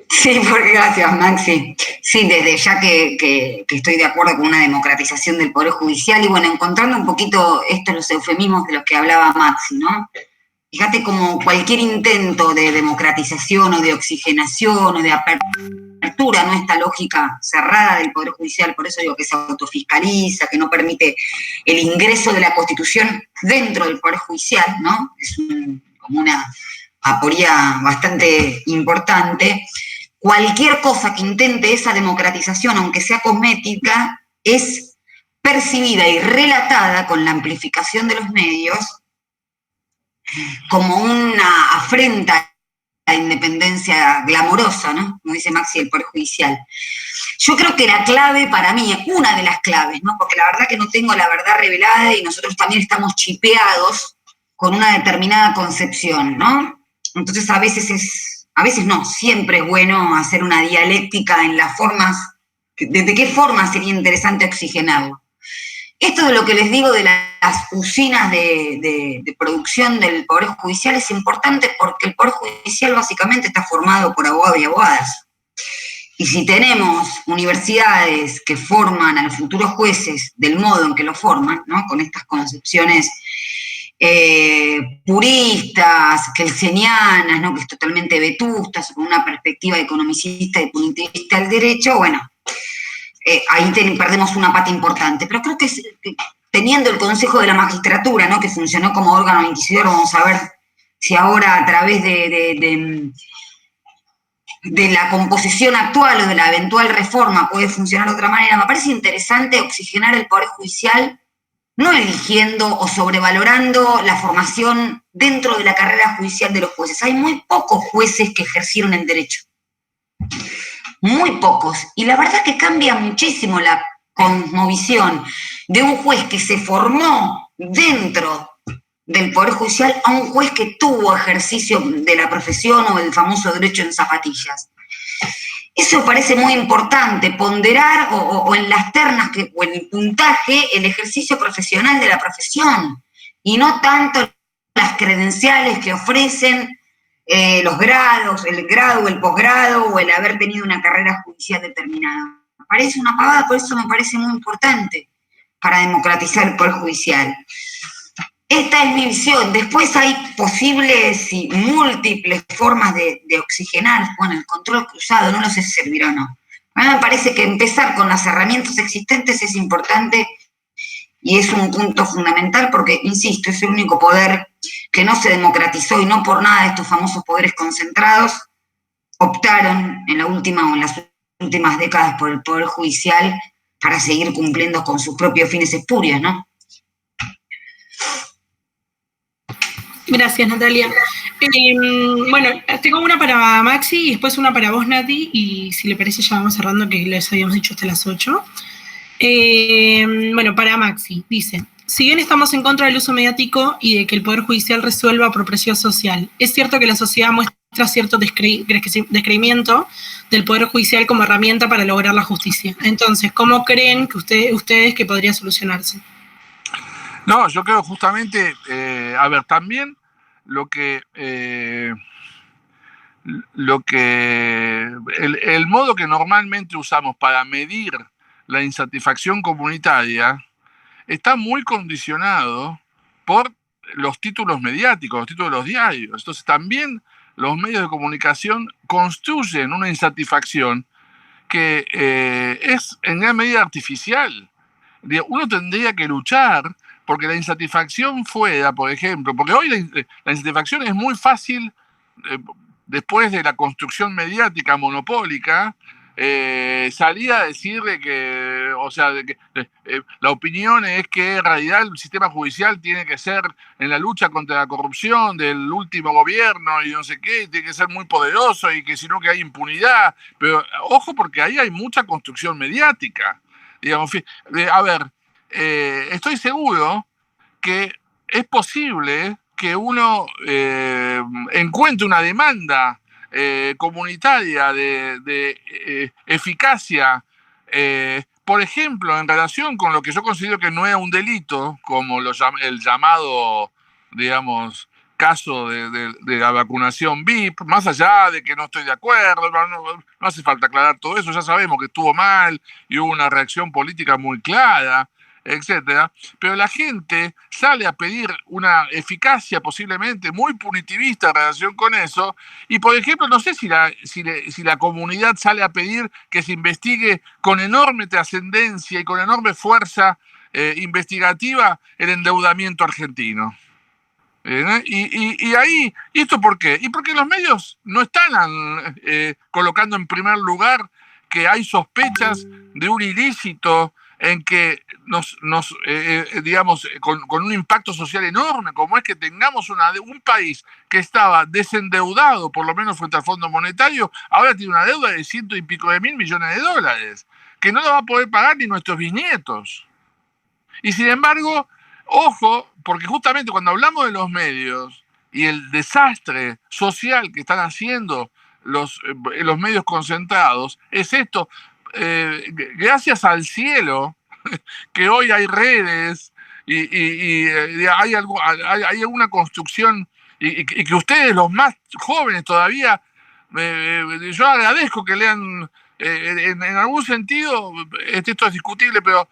Sí, gracias, Maxi. Sí, desde ya que estoy de acuerdo con una democratización del Poder Judicial y bueno, encontrando un poquito los eufemismos de los que hablaba Maxi, ¿no? Fíjate como cualquier intento de democratización o de oxigenación o de apertura, ¿no? Esta lógica cerrada del Poder Judicial, por eso digo que se autofiscaliza, que no permite el ingreso de la Constitución dentro del Poder Judicial, ¿no? Es como una aporía bastante importante. Cualquier cosa que intente esa democratización, aunque sea cosmética, es percibida y relatada con la amplificación de los medios como una afrenta a la independencia glamorosa, ¿no? Como dice Maxi, del Poder Judicial. Yo creo que la clave para mí, una de las claves, ¿no? Porque la verdad que no tengo la verdad revelada y nosotros también estamos chipeados con una determinada concepción, ¿no? Entonces a veces no, siempre es bueno hacer una dialéctica en las formas, ¿de qué forma sería interesante oxigenarlo? Esto de lo que les digo de las usinas de producción del Poder Judicial es importante porque el Poder Judicial básicamente está formado por abogados y abogadas. Y si tenemos universidades que forman a los futuros jueces del modo en que lo forman, ¿no? Con estas concepciones puristas, kelsenianas, ¿no? Que es totalmente vetustas, con una perspectiva economicista y punitivista del derecho, bueno, ahí perdemos una pata importante. Pero creo que teniendo el Consejo de la Magistratura, ¿no? Que funcionó como órgano inquisidor, vamos a ver si ahora a través de la composición actual o de la eventual reforma puede funcionar de otra manera. Me parece interesante oxigenar el Poder Judicial, no eligiendo o sobrevalorando la formación dentro de la carrera judicial de los jueces. Hay muy pocos jueces que ejercieron el derecho. Muy pocos. Y la verdad que cambia muchísimo la cosmovisión de un juez que se formó dentro del Poder Judicial a un juez que tuvo ejercicio de la profesión o el famoso derecho en zapatillas. Eso me parece muy importante, ponderar o en las ternas o en el puntaje el ejercicio profesional de la profesión y no tanto las credenciales que ofrecen los grados, el grado, el posgrado o el haber tenido una carrera judicial determinada. Me parece una pavada, por eso me parece muy importante para democratizar el Poder Judicial. Esta es mi visión. Después hay posibles y múltiples formas de oxigenar. Bueno, el control cruzado, no lo sé si servirá o no. A mí me parece que empezar con las herramientas existentes es importante y es un punto fundamental porque, insisto, es el único poder que no se democratizó y no por nada de estos famosos poderes concentrados optaron en la última o en las últimas décadas por el Poder Judicial para seguir cumpliendo con sus propios fines espurios, ¿no? Gracias, Natalia. Bueno, tengo una para Maxi y después una para vos, Nati, y si le parece ya vamos cerrando, que les habíamos dicho hasta las 8. Bueno, para Maxi, dice: si bien estamos en contra del uso mediático y de que el Poder Judicial resuelva por presión social, es cierto que la sociedad muestra cierto descreimiento del Poder Judicial como herramienta para lograr la justicia. Entonces, ¿cómo creen que ustedes que podría solucionarse? No, yo creo justamente, a ver, también el modo que normalmente usamos para medir la insatisfacción comunitaria está muy condicionado por los títulos mediáticos, los títulos de los diarios. Entonces también los medios de comunicación construyen una insatisfacción que es en gran medida artificial. Uno tendría que luchar porque la insatisfacción fuera, por ejemplo, porque hoy la insatisfacción es muy fácil, después de la construcción mediática monopólica, salía a decir de que, o sea, de que la opinión es que en realidad el sistema judicial tiene que ser, en la lucha contra la corrupción del último gobierno y no sé qué, tiene que ser muy poderoso y que si no que hay impunidad. Pero ojo, porque ahí hay mucha construcción mediática. Digamos, a ver, estoy seguro que es posible que uno encuentre una demanda comunitaria de eficacia, por ejemplo, en relación con lo que yo considero que no es un delito, como el llamado, digamos, caso de la vacunación VIP, más allá de que no estoy de acuerdo, no hace falta aclarar todo eso, ya sabemos que estuvo mal y hubo una reacción política muy clara, etcétera, pero la gente sale a pedir una eficacia posiblemente muy punitivista en relación con eso, y por ejemplo, no sé si la comunidad sale a pedir que se investigue con enorme trascendencia y con enorme fuerza investigativa el endeudamiento argentino. Y ahí, ¿y esto por qué? Y porque los medios no están colocando en primer lugar que hay sospechas de un ilícito en que digamos, con un impacto social enorme, como es que tengamos un país que estaba desendeudado, por lo menos frente al Fondo Monetario, ahora tiene una deuda de 100 y pico de mil millones de dólares, que no la va a poder pagar ni nuestros bisnietos. Y sin embargo, ojo, porque justamente cuando hablamos de los medios y el desastre social que están haciendo los medios concentrados, es esto. Gracias al cielo que hoy hay redes y hay alguna construcción y que ustedes, los más jóvenes todavía, yo agradezco que lean, en algún sentido, esto es discutible, pero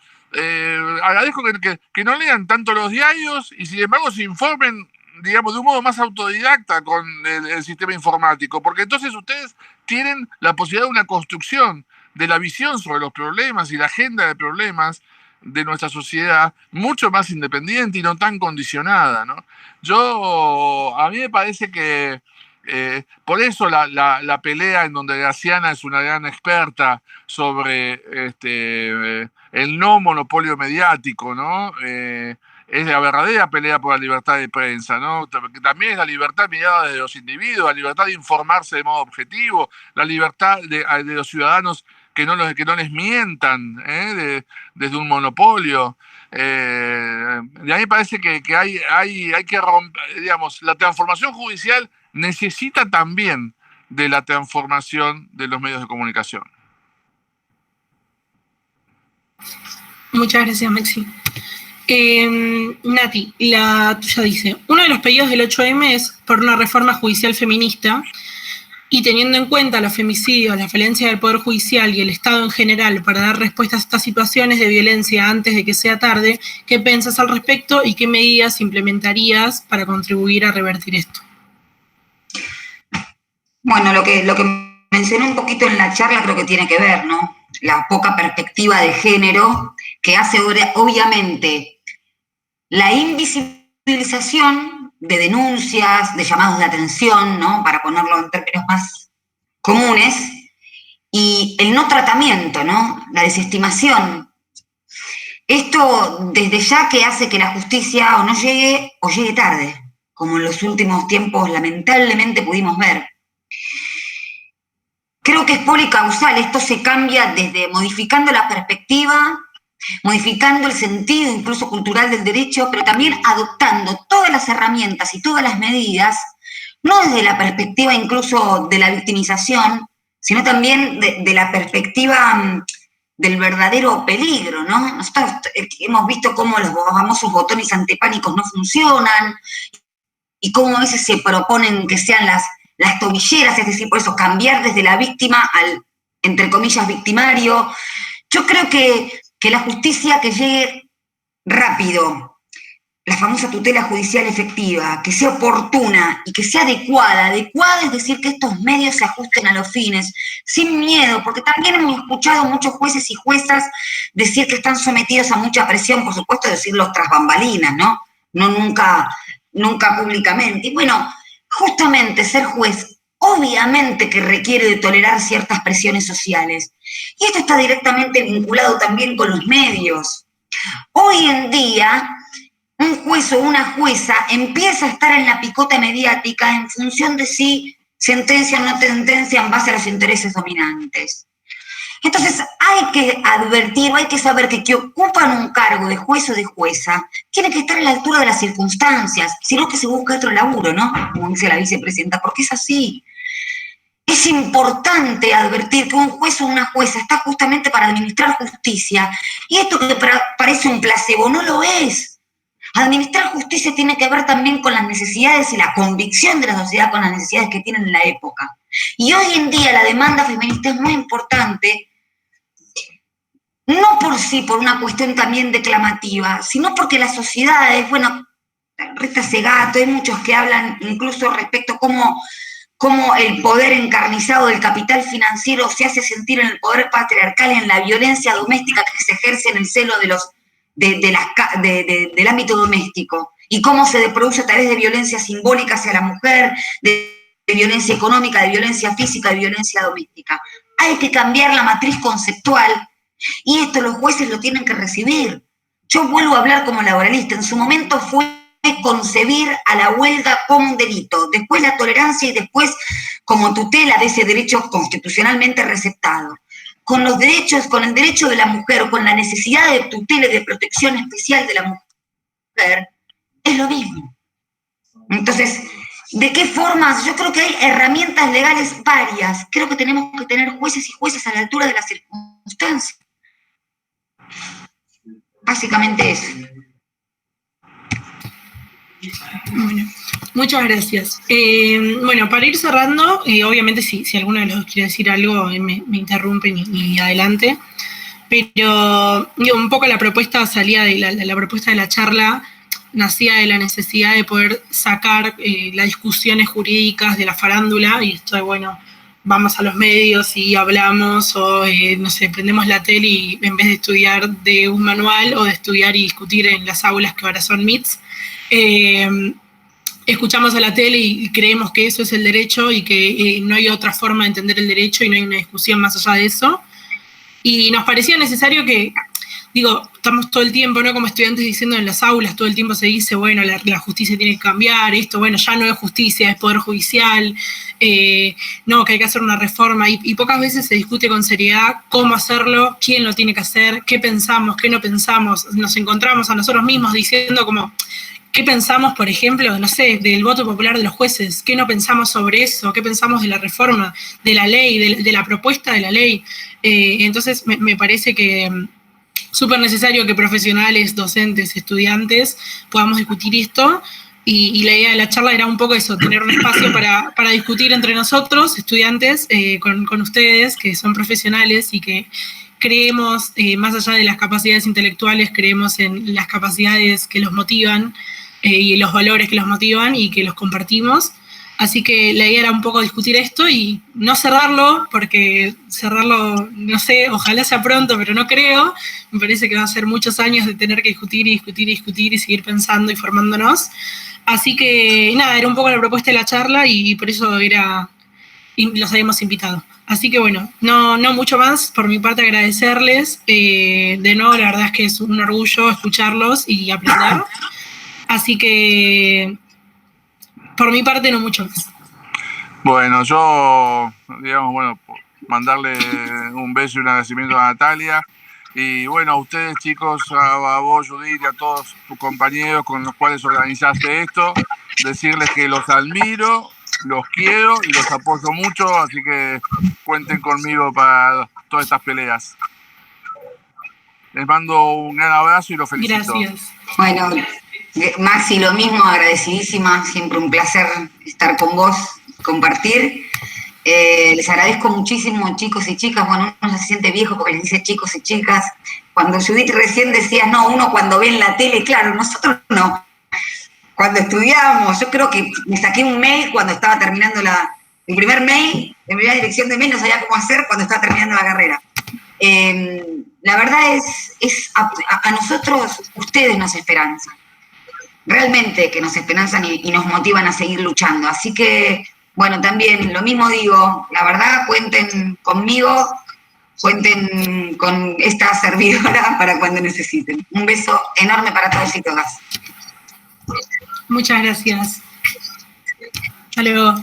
agradezco que no lean tanto los diarios y sin embargo se informen, digamos, de un modo más autodidacta con el sistema informático, porque entonces ustedes tienen la posibilidad de una construcción de la visión sobre los problemas y la agenda de problemas de nuestra sociedad mucho más independiente y no tan condicionada, ¿no? A mí me parece que por eso la pelea en donde Graciana es una gran experta sobre el no monopolio mediático, ¿no? Es la verdadera pelea por la libertad de prensa, ¿no? Que también es la libertad mirada desde los individuos, la libertad de informarse de modo objetivo, la libertad de los ciudadanos que no les mientan desde un monopolio. Y a mí me parece que hay que romper, digamos, la transformación judicial necesita también de la transformación de los medios de comunicación. Muchas gracias, Maxi. Nati, la tuya dice: uno de los pedidos del 8M es por una reforma judicial feminista, y teniendo en cuenta los femicidios, la violencia del Poder Judicial y el Estado en general para dar respuesta a estas situaciones de violencia antes de que sea tarde, ¿qué piensas al respecto y qué medidas implementarías para contribuir a revertir esto? Bueno, lo que mencioné un poquito en la charla creo que tiene que ver, ¿no? La poca perspectiva de género que hace obviamente la invisibilización de denuncias, de llamados de atención, ¿no? Para ponerlo en términos más comunes, y el no tratamiento, ¿no? La desestimación. Esto desde ya que hace que la justicia o no llegue o llegue tarde, como en los últimos tiempos lamentablemente pudimos ver. Creo que es policausal, esto se cambia desde modificando la perspectiva, modificando el sentido incluso cultural del derecho, pero también adoptando todas las herramientas y todas las medidas, no desde la perspectiva incluso de la victimización, sino también de la perspectiva del verdadero peligro, ¿no? Nosotros hemos visto cómo los famosos botones antipánicos no funcionan y cómo a veces se proponen que sean las tobilleras, es decir, por eso cambiar desde la víctima al, entre comillas, victimario. Yo creo que la justicia que llegue rápido, la famosa tutela judicial efectiva, que sea oportuna y que sea adecuada es decir, que estos medios se ajusten a los fines, sin miedo, porque también hemos escuchado muchos jueces y juezas decir que están sometidos a mucha presión, por supuesto decirlo tras bambalinas, ¿no? No nunca públicamente. Y bueno, justamente ser juez, obviamente que requiere de tolerar ciertas presiones sociales. Y esto está directamente vinculado también con los medios. Hoy en día, un juez o una jueza empieza a estar en la picota mediática en función de si sentencia o no sentencia en base a los intereses dominantes. Entonces hay que advertir, hay que saber que ocupan un cargo de juez o de jueza tiene que estar a la altura de las circunstancias, sino que se busca otro laburo, ¿no? Como dice la vicepresidenta, porque es así. Es importante advertir que un juez o una jueza está justamente para administrar justicia, y esto que parece un placebo no lo es. Administrar justicia tiene que ver también con las necesidades y la convicción de la sociedad con las necesidades que tienen en la época. Y hoy en día la demanda feminista es muy importante, no por sí, por una cuestión también declamativa, sino porque las sociedades, bueno, Rita Segato, hay muchos que hablan incluso respecto a cómo el poder encarnizado del capital financiero se hace sentir en el poder patriarcal, en la violencia doméstica que se ejerce en el seno del ámbito doméstico, y cómo se produce a través de violencia simbólica hacia la mujer, de violencia económica, de violencia física, de violencia doméstica. Hay que cambiar la matriz conceptual, y esto los jueces lo tienen que recibir. Yo vuelvo a hablar como laboralista, en su momento fue concebir a la huelga como un delito, después la tolerancia y después como tutela de ese derecho constitucionalmente receptado. Con los derechos, con el derecho de la mujer, con la necesidad de tutela y de protección especial de la mujer, es lo mismo. Entonces, ¿de qué formas? Yo creo que hay herramientas legales varias. Creo que tenemos que tener jueces y juezas a la altura de las circunstancias. Básicamente eso. Bueno, muchas gracias. Bueno, para ir cerrando, obviamente si alguno de los dos quiere decir algo, me interrumpen y adelante, pero digo, un poco la propuesta salía de la propuesta de la charla, nacía de la necesidad de poder sacar las discusiones jurídicas de la farándula, y esto de, bueno, vamos a los medios y hablamos, o no sé, prendemos la tele y en vez de estudiar de un manual o de estudiar y discutir en las aulas que ahora son MITs, escuchamos a la tele y creemos que eso es el derecho y que no hay otra forma de entender el derecho y no hay una discusión más allá de eso. Y nos parecía necesario que, digo, estamos todo el tiempo, ¿no? Como estudiantes diciendo en las aulas, todo el tiempo se dice, bueno, la justicia tiene que cambiar, esto, bueno, ya no es justicia, es poder judicial, no, que hay que hacer una reforma, y pocas veces se discute con seriedad cómo hacerlo, quién lo tiene que hacer, qué pensamos, qué no pensamos. Nos encontramos a nosotros mismos diciendo como, ¿qué pensamos, por ejemplo, no sé, del voto popular de los jueces? ¿Qué no pensamos sobre eso? ¿Qué pensamos de la reforma, de la ley, de la propuesta de la ley? Entonces, me parece que súper necesario que profesionales, docentes, estudiantes podamos discutir esto, y la idea de la charla era un poco eso, tener un espacio para discutir entre nosotros, estudiantes, con ustedes, que son profesionales y que creemos, más allá de las capacidades intelectuales, creemos en las capacidades que los motivan, y los valores que los motivan y que los compartimos. Así que la idea era un poco discutir esto y no cerrarlo, porque cerrarlo, no sé, ojalá sea pronto, pero no creo. Me parece que va a ser muchos años de tener que discutir y discutir y discutir y seguir pensando y formándonos. Así que nada, era un poco la propuesta de la charla y por eso los habíamos invitado. Así que bueno, no mucho más. Por mi parte, agradecerles. De nuevo, la verdad es que es un orgullo escucharlos y aprender. Así que Por mi parte, no mucho más. Bueno, yo, digamos, bueno, mandarle un beso y un agradecimiento a Natalia. Y bueno, a ustedes, chicos, a vos, Judith, y a todos tus compañeros con los cuales organizaste esto, decirles que los admiro, los quiero y los apoyo mucho, así que cuenten conmigo para todas estas peleas. Les mando un gran abrazo y los felicito. Gracias. Bueno, Maxi, lo mismo, agradecidísima, siempre un placer estar con vos, compartir. Les agradezco muchísimo, chicos y chicas. Bueno, uno se siente viejo porque les dice chicos y chicas. Cuando Judith recién decías, no, uno cuando ve en la tele, claro, nosotros no. Cuando estudiábamos, yo creo que me saqué un mail cuando estaba terminando el primer mail, la primera dirección de mail, no sabía cómo hacer cuando estaba terminando la carrera. La verdad es a nosotros, ustedes nos esperanzan. Realmente que nos esperanzan y nos motivan a seguir luchando. Así que, bueno, también lo mismo digo, la verdad, cuenten conmigo, cuenten con esta servidora para cuando necesiten. Un beso enorme para todos y todas. Muchas gracias. Hasta luego.